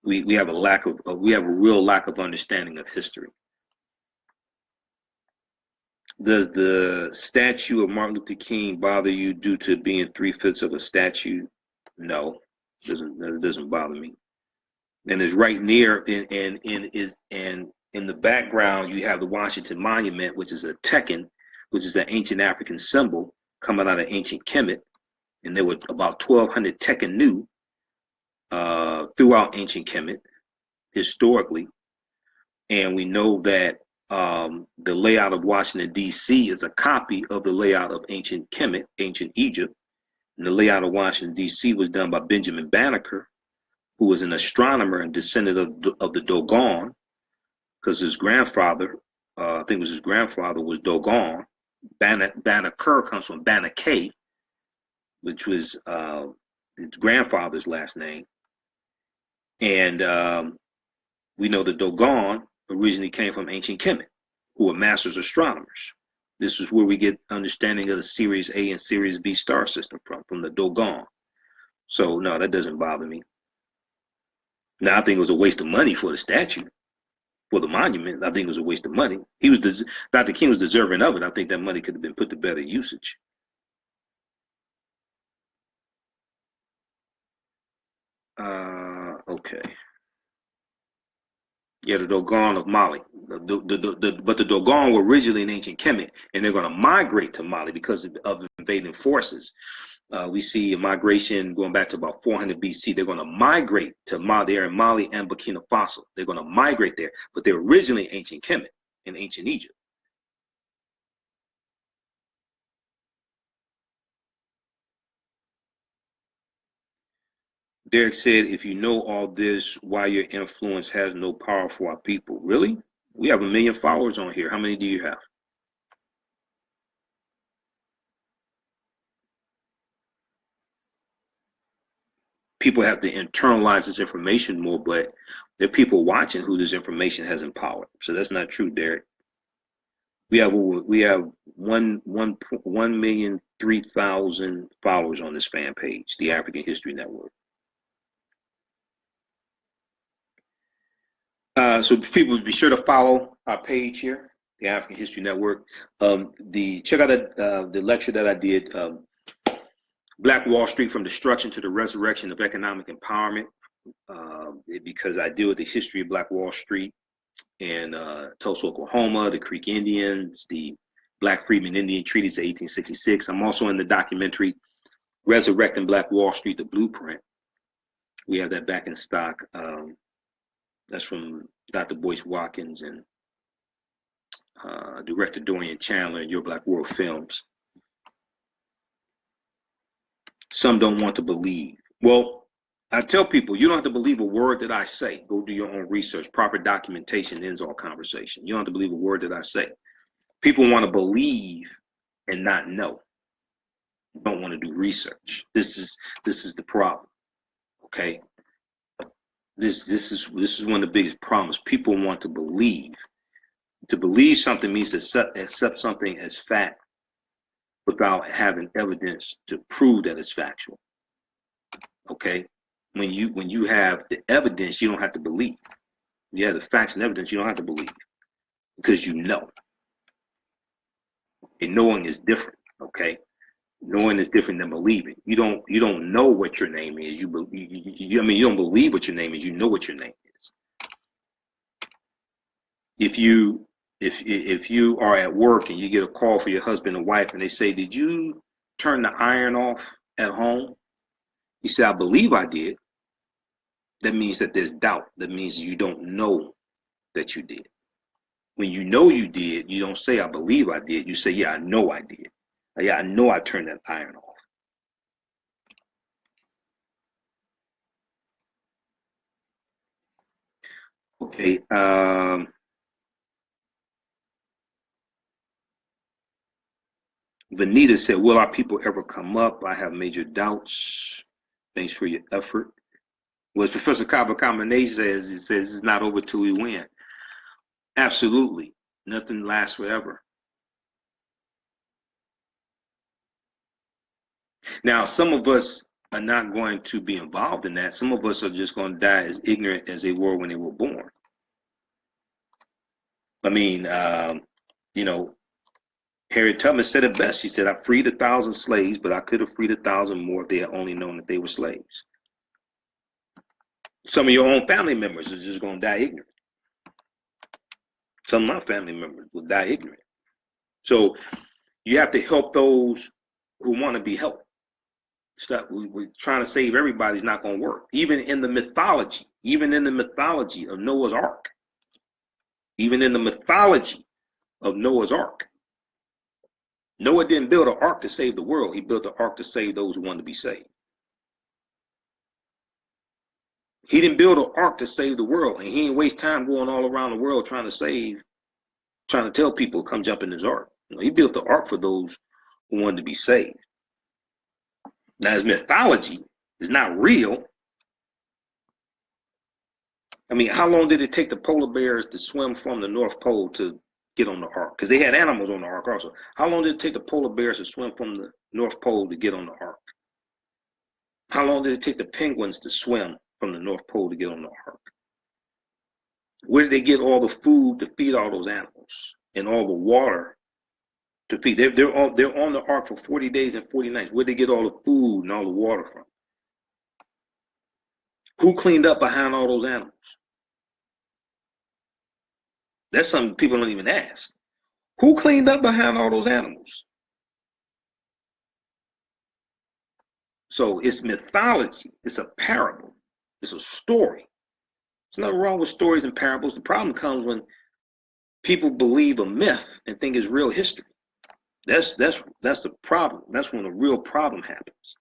We have a real lack of understanding of history. Does the statue of Martin Luther King bother you due to being 3/5 of a statue? No, it doesn't bother me. And it's right near and in the background you have the Washington Monument, which is a Tekken, which is an ancient African symbol coming out of ancient Kemet, and there were about 1,200 Tekkenu throughout ancient Kemet historically, and we know that the layout of Washington, D.C. is a copy of the layout of ancient Kemet, ancient Egypt. And the layout of Washington, D.C. was done by Benjamin Banneker, who was an astronomer and descendant of the Dogon, because his grandfather, I think it was his grandfather, was Dogon. Banneker comes from Banneker, which was his grandfather's last name. And we know the Dogon originally came from ancient Kemet, who were masters astronomers. This is where we get understanding of the Series A and Series B star system from the Dogon. So no, that doesn't bother me. Now, I think it was a waste of money for the statue, for the monument. I think it was a waste of money. Dr. King was deserving of it. I think that money could have been put to better usage. Okay. Yeah, the Dogon of Mali. But the Dogon were originally in ancient Kemet, and they're going to migrate to Mali because of invading forces. We see a migration going back to about 400 BC. They're going to migrate to Mali. They're in Mali and Burkina Faso. They're going to migrate there, but they're originally ancient Kemet in ancient Egypt. Derek said, if you know all this, why your influence has no power for our people? Really? We have 1 million followers on here. How many do you have? People have to internalize this information more, but there are people watching who this information has empowered. So that's not true, Derek. We have 1,003,000 followers on this fan page, the African History Network. So people be sure to follow our page here, the African History Network. Check out the lecture that I did, Black Wall Street from Destruction to the Resurrection of Economic Empowerment, because I deal with the history of Black Wall Street and Tulsa, Oklahoma, the Creek Indians, the Black Freedman Indian Treaties of 1866. I'm also in the documentary Resurrecting Black Wall Street, the Blueprint. We have that back in stock. That's from Dr. Boyce Watkins and director Dorian Chandler in Your Black World Films. Some don't want to believe. Well, I tell people, you don't have to believe a word that I say. Go do your own research. Proper documentation ends all conversation. You don't have to believe a word that I say. People want to believe and not know. Don't want to do research. This is the problem. Okay. This is one of the biggest problems. People want to believe. To believe something means to accept something as fact without having evidence to prove that it's factual. Okay. When you have the evidence, you don't have to believe. You have the facts and evidence, you don't have to believe because you know. And knowing is different. Okay. Knowing is different than believing. You don't know what your name is. You don't believe what your name is. You know what your name is. If you are at work and you get a call for your husband or wife and they say, "Did you turn the iron off at home?" You say, "I believe I did." That means that there's doubt. That means you don't know that you did. When you know you did, you don't say, "I believe I did." You say, "Yeah, I know I did. Yeah, I know I turned that iron off." Okay. Vanita said, "Will our people ever come up? I have major doubts. Thanks for your effort." Well, as Professor Kaba says, he says it's not over till we win. Absolutely. Nothing lasts forever. Now, some of us are not going to be involved in that. Some of us are just going to die as ignorant as they were when they were born. I mean, Harriet Tubman said it best. She said, "I freed 1,000 slaves, but I could have freed 1,000 more if they had only known that they were slaves." Some of your own family members are just going to die ignorant. Some of my family members will die ignorant. So you have to help those who want to be helped. Stop. We're trying to save everybody is not going to work. Even in the mythology of Noah's Ark, Noah didn't build an ark to save the world. He built an ark to save those who wanted to be saved. He didn't build an ark to save the world, and he didn't waste time going all around the world trying to tell people, "Come jump in this ark." He built the ark for those who wanted to be saved. Now, his mythology is not real. I mean, how long did it take the polar bears to swim from the North Pole to get on the ark? Because they had animals on the ark also. How long did it take the polar bears to swim from the North Pole to get on the ark? How long did it take the penguins to swim from the North Pole to get on the ark? Where did they get all the food to feed all those animals and all the water to feed? They're on the ark for 40 days and 40 nights. Where did they get all the food and all the water from? Who cleaned up behind all those animals? That's something people don't even ask. Who cleaned up behind all those animals? So it's mythology. It's a parable. It's a story. There's nothing wrong with stories and parables. The problem comes when people believe a myth and think it's real history. That's the problem. That's when the real problem happens.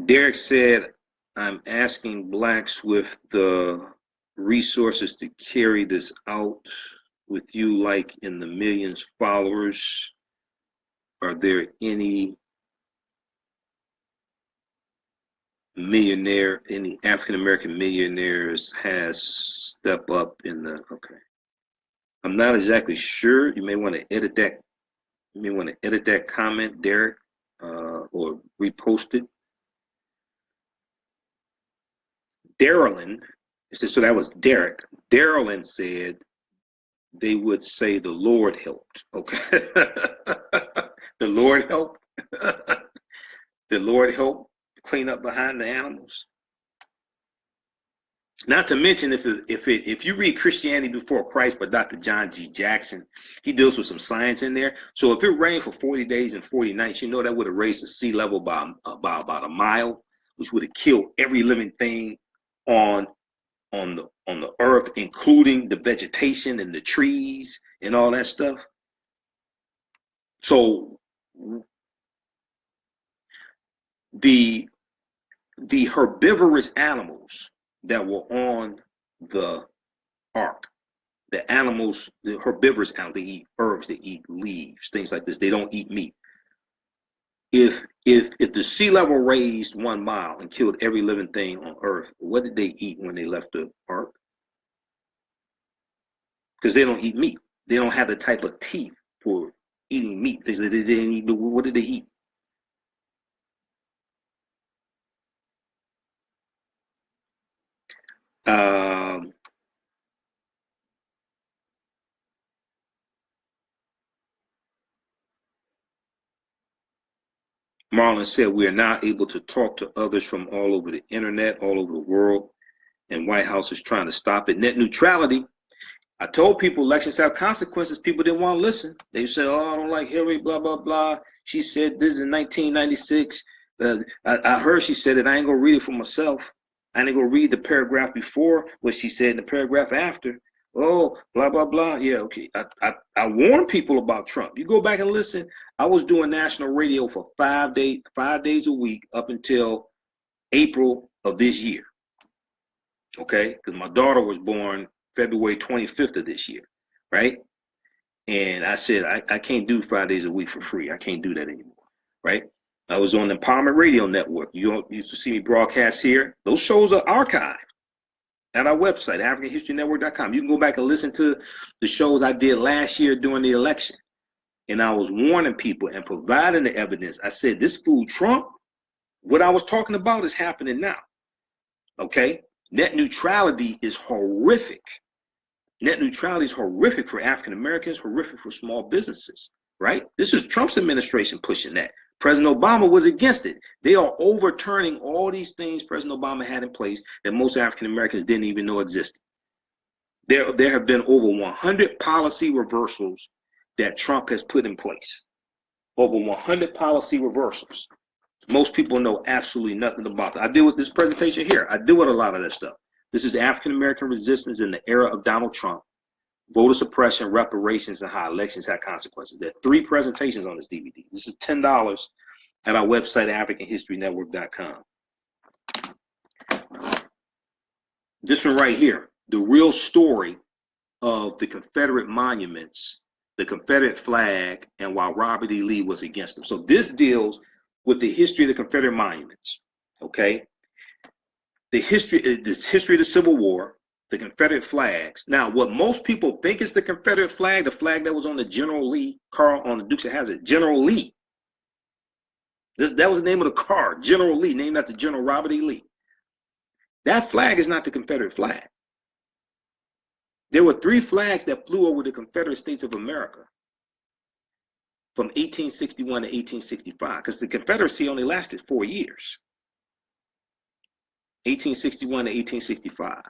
Derek said, "I'm asking blacks with the resources to carry this out with you, like in the millions followers. Are there any African American millionaires has step up in the?" Okay, I'm not exactly sure. You may want to edit that. You may want to edit that comment, Derek, or repost it. Darylyn, so that was Derek. Darylyn said they would say the Lord helped. Okay, the Lord helped. The Lord helped clean up behind the animals. Not to mention, if you read Christianity Before Christ by Dr. John G. Jackson, he deals with some science in there. So if it rained for 40 days and 40 nights, you know that would have raised the sea level by about a mile. which would have killed every living thing on the earth, including the vegetation and the trees and all that stuff. So the herbivorous animals that were on the ark, the animals, the herbivorous animals, they eat herbs, they eat leaves, things like this. They don't eat meat. If the sea level raised 1 mile and killed every living thing on earth, what did they eat when they left the ark? Because they don't eat meat. They don't have the type of teeth for eating meat. They didn't eat. What did they eat? Marlon said, we are now able to talk to others from all over the internet, all over the world, and White House is trying to stop it. Net neutrality. I told people elections have consequences. People didn't want to listen. They said, oh, I don't like Hillary, blah, blah, blah. She said this in 1996. I heard she said it. I ain't going to read it for myself. I ain't going to read the paragraph before what she said in the paragraph after. Oh, blah, blah, blah. Yeah, okay. I warned people about Trump. You go back and listen. I was doing national radio for 5 days a week up until April of this year. Okay? Because my daughter was born February 25th of this year, right? And I said, I can't do 5 days a week for free. I can't do that anymore, right? I was on the Empowerment Radio Network. You used to see me broadcast here. Those shows are archived at our website, AfricanHistoryNetwork.com. You can go back and listen to the shows I did last year during the election. And I was warning people and providing the evidence. I said, this fool Trump, what I was talking about is happening now, okay? Net neutrality is horrific. Net neutrality is horrific for African Americans, horrific for small businesses, right? This is Trump's administration pushing that. President Obama was against it. They are overturning all these things President Obama had in place that most African Americans didn't even know existed. There have been over 100 policy reversals that Trump has put in place. Over 100 policy reversals. Most people know absolutely nothing about that. I deal with this presentation here. I deal with a lot of that stuff. This is African American resistance in the era of Donald Trump. Voter suppression, reparations, and how elections had consequences. There are 3 presentations on this DVD. This is $10 at our website, AfricanHistoryNetwork.com. This one right here, the real story of the Confederate monuments, the Confederate flag, and why Robert E. Lee was against them. So this deals with the history of the Confederate monuments, okay? The history of the Civil War, the Confederate flags. Now, what most people think is the Confederate flag, the flag that was on the General Lee car on the Dukes of Hazzard, General Lee. That was the name of the car, General Lee, named after General Robert E. Lee. That flag is not the Confederate flag. There were 3 flags that flew over the Confederate States of America from 1861 to 1865, because the Confederacy only lasted 4 years. 1861 to 1865.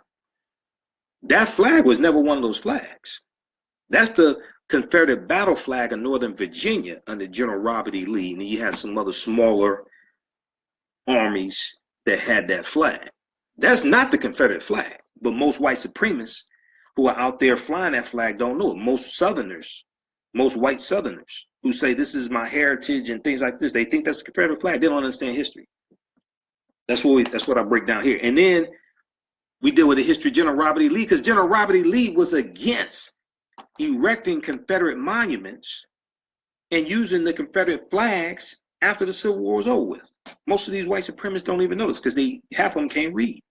That flag was never one of those flags. That's the Confederate battle flag of Northern Virginia under General Robert E. Lee, and then you had some other smaller armies that had that flag. That's not the Confederate flag, but most white supremacists who are out there flying that flag don't know it. Most Southerners, most white Southerners who say this is my heritage and things like this, they think that's the Confederate flag. They don't understand history. That's what I break down here. And then we deal with the history of General Robert E. Lee, because General Robert E. Lee was against erecting Confederate monuments and using the Confederate flags after the Civil War was over with. Most of these white supremacists don't even know this because half of them can't read.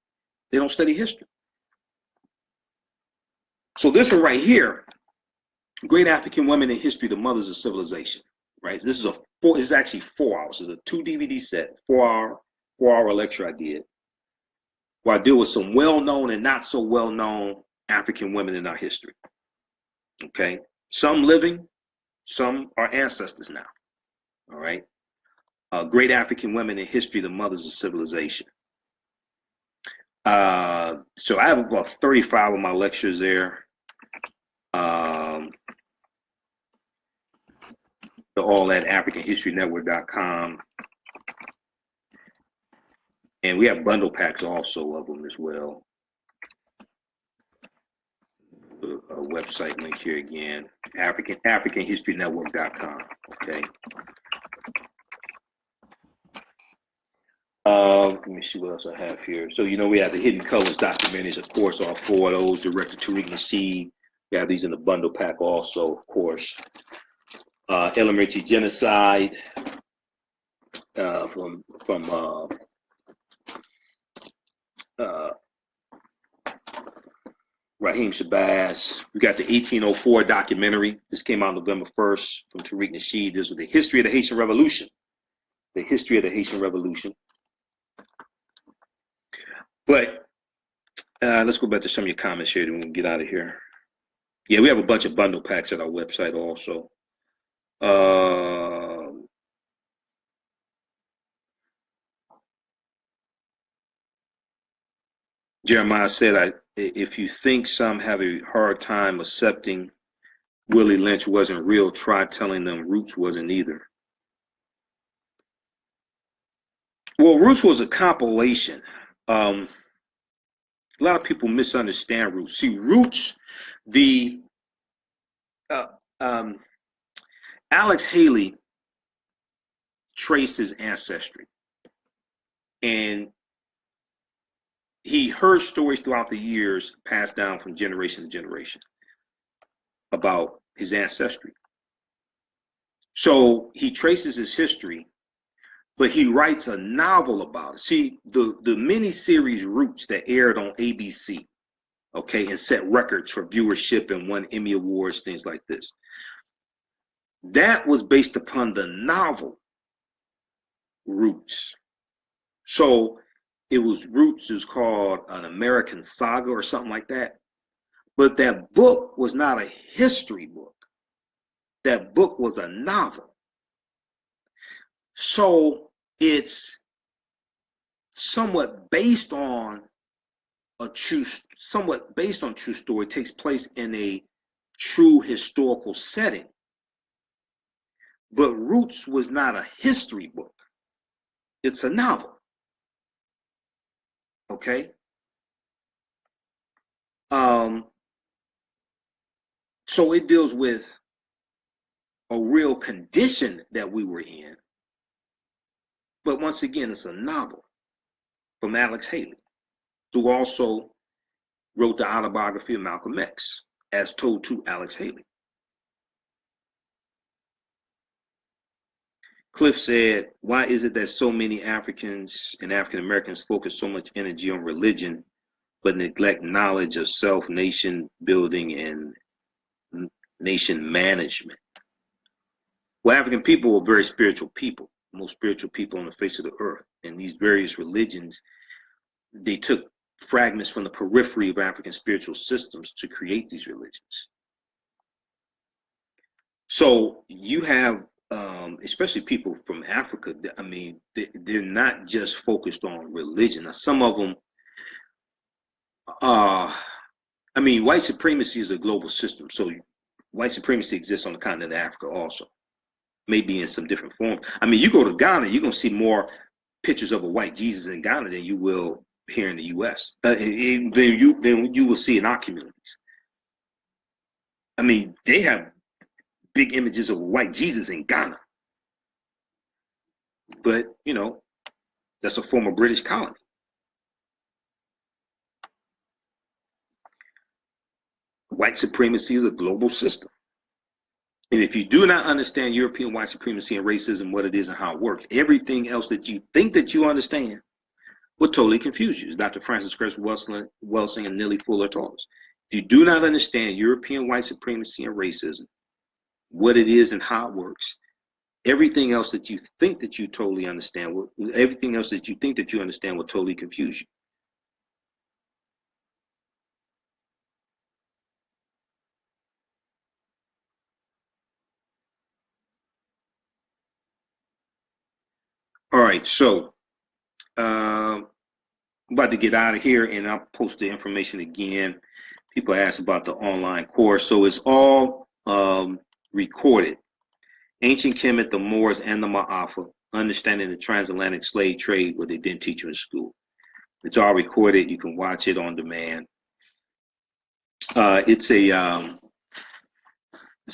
They don't study history. So this one right here, Great African Women in History, the Mothers of Civilization, right? This is actually 4 hours. It's a 2 DVD set, 4-hour lecture I did, where I deal with some well-known and not so well-known African women in our history. Okay, some living, some are ancestors now. All right, Great African Women in History, the Mothers of Civilization. So I have about 35 of my lectures there. They're all at AfricanHistoryNetwork.com. And we have bundle packs also of them as well. A website link here again, AfricanHistoryNetwork.com. Okay. Let me see what else I have here. So, we have the Hidden Colors documentaries, of course, all 4 of those, directed to Tariq Nasheed. We have these in the bundle pack also, of course. Elementary Genocide from Raheem Shabazz. We got the 1804 documentary. This came out November 1st from Tariq Nasheed. This was the history of the Haitian Revolution. The history of the Haitian Revolution. But let's go back to some of your comments here and we'll get out of here. Yeah, we have a bunch of bundle packs at our website also. Jeremiah said, if you think some have a hard time accepting Willie Lynch wasn't real, try telling them Roots wasn't either. Well, Roots was a compilation. A lot of people misunderstand Roots. See, Roots, Alex Haley traced his ancestry. And he heard stories throughout the years passed down from generation to generation about his ancestry. So he traces his history, but he writes a novel about it. See, the miniseries Roots that aired on ABC, okay, and set records for viewership and won Emmy Awards, things like this. That was based upon the novel Roots. So it was Roots, it was called An American Saga or something like that. But that book was not a history book. That book was a novel. So it's somewhat based on true story. It takes place in a true historical setting. But Roots was not a history book. It's a novel. Okay. So it deals with a real condition that we were in. But once again, it's a novel from Alex Haley, who also wrote the autobiography of Malcolm X, as told to Alex Haley. Cliff said, why is it that so many Africans and African Americans focus so much energy on religion, but neglect knowledge of self, nation building, and nation management? Well, African people were very spiritual people, most spiritual people on the face of the earth. And these various religions, they took fragments from the periphery of African spiritual systems to create these religions. So you have, especially people from Africa, I mean, they're not just focused on religion. Now, some of them, I mean, white supremacy is a global system. So white supremacy exists on the continent of Africa also, maybe in some different forms. I mean, you go to Ghana, you're going to see more pictures of a white Jesus in Ghana than you will here in the U.S. Then you will see in our communities. I mean, they have big images of a white Jesus in Ghana. But, you know, that's a former British colony. White supremacy is a global system. And if you do not understand European white supremacy and racism, what it is and how it works, everything else that you think that you understand will totally confuse you. As Dr. Francis Cress Welsing and Nellie Fuller taught us. If you do not understand European white supremacy and racism, what it is and how it works, everything else that you think that you totally understand, everything else that you think that you understand will totally confuse you. All right, so I'm about to get out of here, and I'll post the information again. People ask about the online course, so it's all recorded. Ancient Kemet, the Moors, and the Ma'afa, Understanding the Transatlantic Slave Trade, what they didn't teach you in school. It's all recorded. You can watch it on demand. It's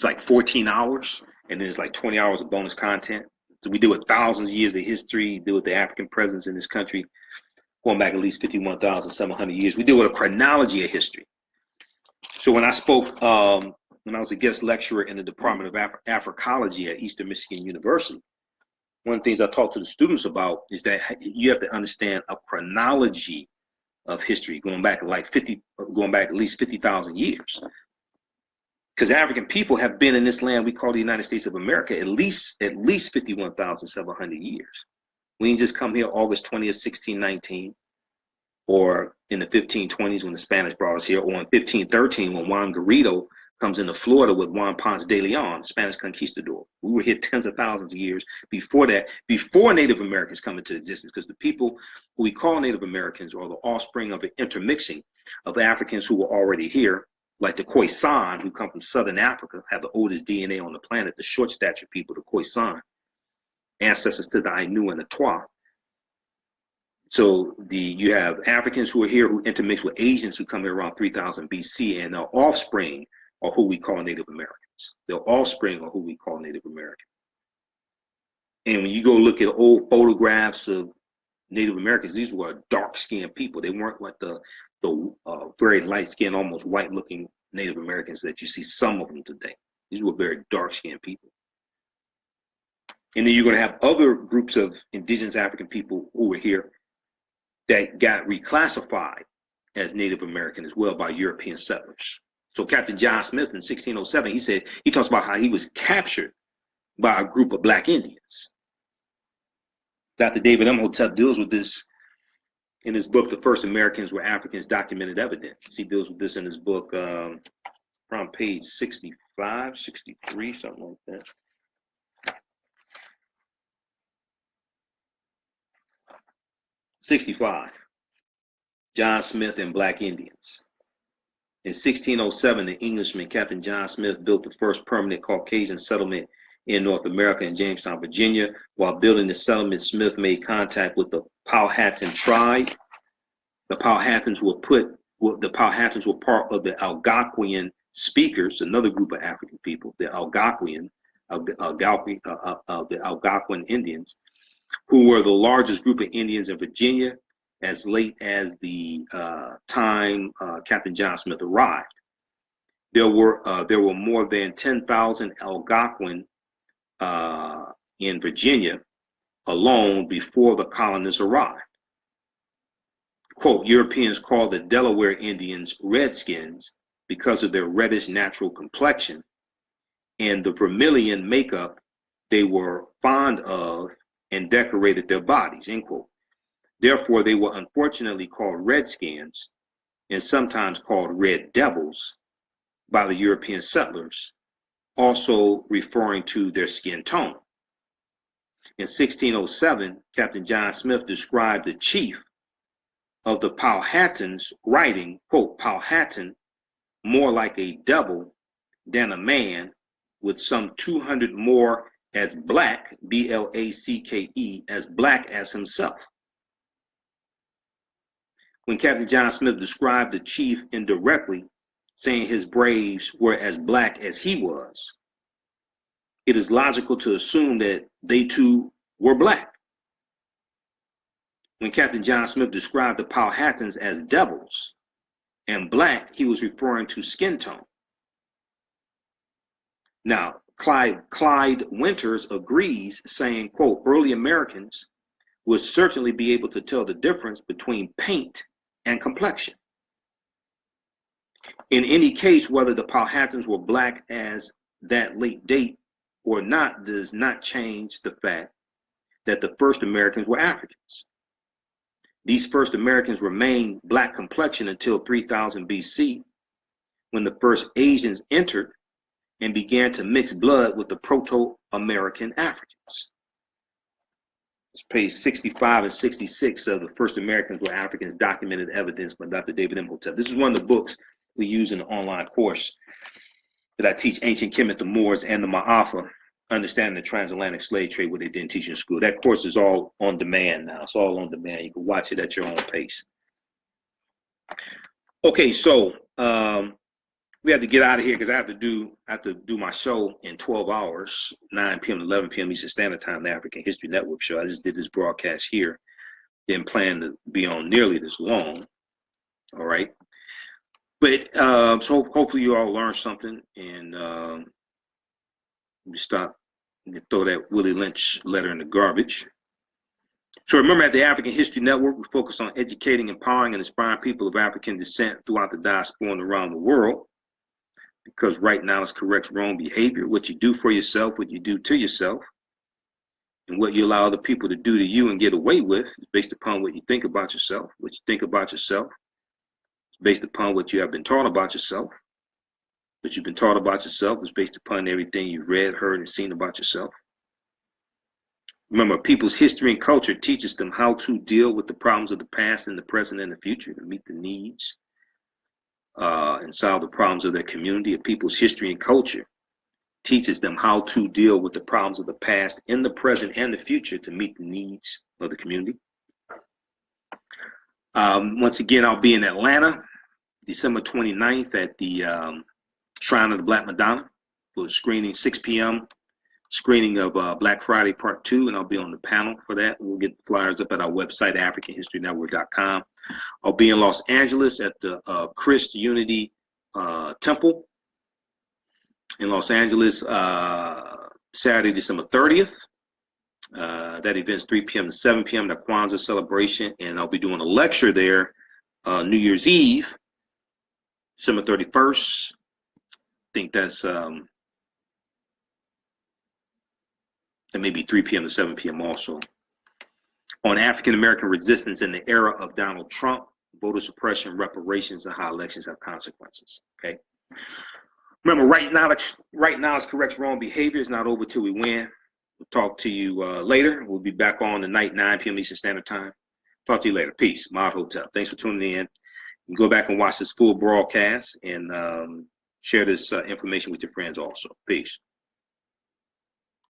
like 14 hours, and then it's like 20 hours of bonus content. So we deal with thousands of years of history, deal with the African presence in this country, going back at least 51,700 years. We deal with a chronology of history. So when I spoke, when I was a guest lecturer in the Department of Africology at Eastern Michigan University, one of the things I talk to the students about is that you have to understand a chronology of history going back at least 50,000 years. Because African people have been in this land we call the United States of America at least 51,700 years. We didn't just come here August 20th, 1619, or in the 1520s when the Spanish brought us here, or in 1513 when Juan Garrido comes into Florida with Juan Ponce de Leon, Spanish conquistador. We were here tens of thousands of years before that, before Native Americans come into existence, because the people who we call Native Americans are the offspring of an intermixing of Africans who were already here, like the Khoisan, who come from Southern Africa, have the oldest DNA on the planet, the short stature people, the Khoisan, ancestors to the Ainu and the Twa. So you have Africans who are here who intermix with Asians who come here around 3000 BC, and their offspring are who we call Native Americans. Their offspring are who we call Native American. And when you go look at old photographs of Native Americans, these were dark-skinned people. They weren't like the very light-skinned, almost white-looking Native Americans that you see some of them today. These were very dark-skinned people. And then you're going to have other groups of indigenous African people who were here that got reclassified as Native American as well by European settlers. So Captain John Smith in 1607, he talks about how he was captured by a group of Black Indians. Dr. David Imhotep deals with this in his book, The First Americans Were Africans, Documented Evidence. He deals with this in his book around page 65, 63, something like that. 65, John Smith and Black Indians. In 1607, the Englishman Captain John Smith built the first permanent Caucasian settlement in North America in Jamestown, Virginia. While building the settlement, Smith made contact with the Powhatan tribe. The Powhatans were part of the Algonquian speakers, another group of African people, the Algonquian Indians, who were the largest group of Indians in Virginia as late as the time Captain John Smith arrived. There were more than 10,000 Algonquin in Virginia alone before the colonists arrived. Quote, Europeans called the Delaware Indians Redskins because of their reddish natural complexion and the vermilion makeup they were fond of and decorated their bodies, end quote. Therefore, they were unfortunately called Redskins and sometimes called Red Devils by the European settlers, also referring to their skin tone. In 1607, Captain John Smith described the chief of the Powhatans, writing, quote, Powhatan, more like a devil than a man, with some 200 more as black, B-L-A-C-K-E, as black as himself. When Captain John Smith described the chief indirectly, saying his braves were as black as he was, it is logical to assume that they too were black. When Captain John Smith described the Powhatans as devils and black, he was referring to skin tone. Now, Clyde Winters agrees, saying, quote, early Americans would certainly be able to tell the difference between paint and complexion. In any case, whether the Powhatans were black as that late date or not does not change the fact that the first Americans were Africans. These first Americans remained black complexion until 3000 BC, when the first Asians entered and began to mix blood with the Proto-American Africans. It's page 65 and 66 of The First Americans Were Africans, Documented Evidence by Dr. David Imhotep. This is one of the books we use in the online course that I teach, Ancient Kemet, the Moors, and the Ma'afa. understanding the transatlantic slave trade, what they didn't teach you in school. That course is all on demand now. It's all on demand. You can watch it at your own pace. Okay, so we have to get out of here because I have to do my show in 12 hours, 9 p.m. to 11 p.m. Eastern Standard Time, the African History Network show. I just did this broadcast here. Didn't plan to be on nearly this long. All right. But so hopefully you all learned something, and we stop and throw that Willie Lynch letter in the garbage. So remember, at the African History Network, we focus on educating, empowering, and inspiring people of African descent throughout the diaspora and around the world. Because right now it's corrects wrong behavior. What you do for yourself, what you do to yourself, and what you allow other people to do to you and get away with is based upon what you think about yourself. What you think about yourself is based upon what you have been taught about yourself. What you've been taught about yourself is based upon everything you've read, heard, and seen about yourself. Remember, people's history and culture teaches them how to deal with the problems of the past and the present and the future to meet the needs and solve the problems of their community. A people's history and culture teaches them how to deal with the problems of the past in the present and the future to meet the needs of the community. Once again, I'll be in Atlanta, December 29th at the Shrine of the Black Madonna for a screening, 6 p.m. screening of Black Friday Part 2, and I'll be on the panel for that. We'll get the flyers up at our website, AfricanHistoryNetwork.com. I'll be in Los Angeles at the Christ Unity Temple in Los Angeles Saturday, December 30th. That event's 3 p.m. to 7 p.m., the Kwanzaa celebration, and I'll be doing a lecture there New Year's Eve, December 31st. I think that's that may be 3 p.m. to 7 p.m. also. On African American resistance in the era of Donald Trump, voter suppression, reparations, and how elections have consequences. Okay. Remember, right now it's corrects wrong behavior. It's not over till we win. We'll talk to you later. We'll be back on tonight, 9 p.m. Eastern Standard Time. Talk to you later. Peace. Imhotep. Thanks for tuning in. You can go back and watch this full broadcast and share this information with your friends also. Peace.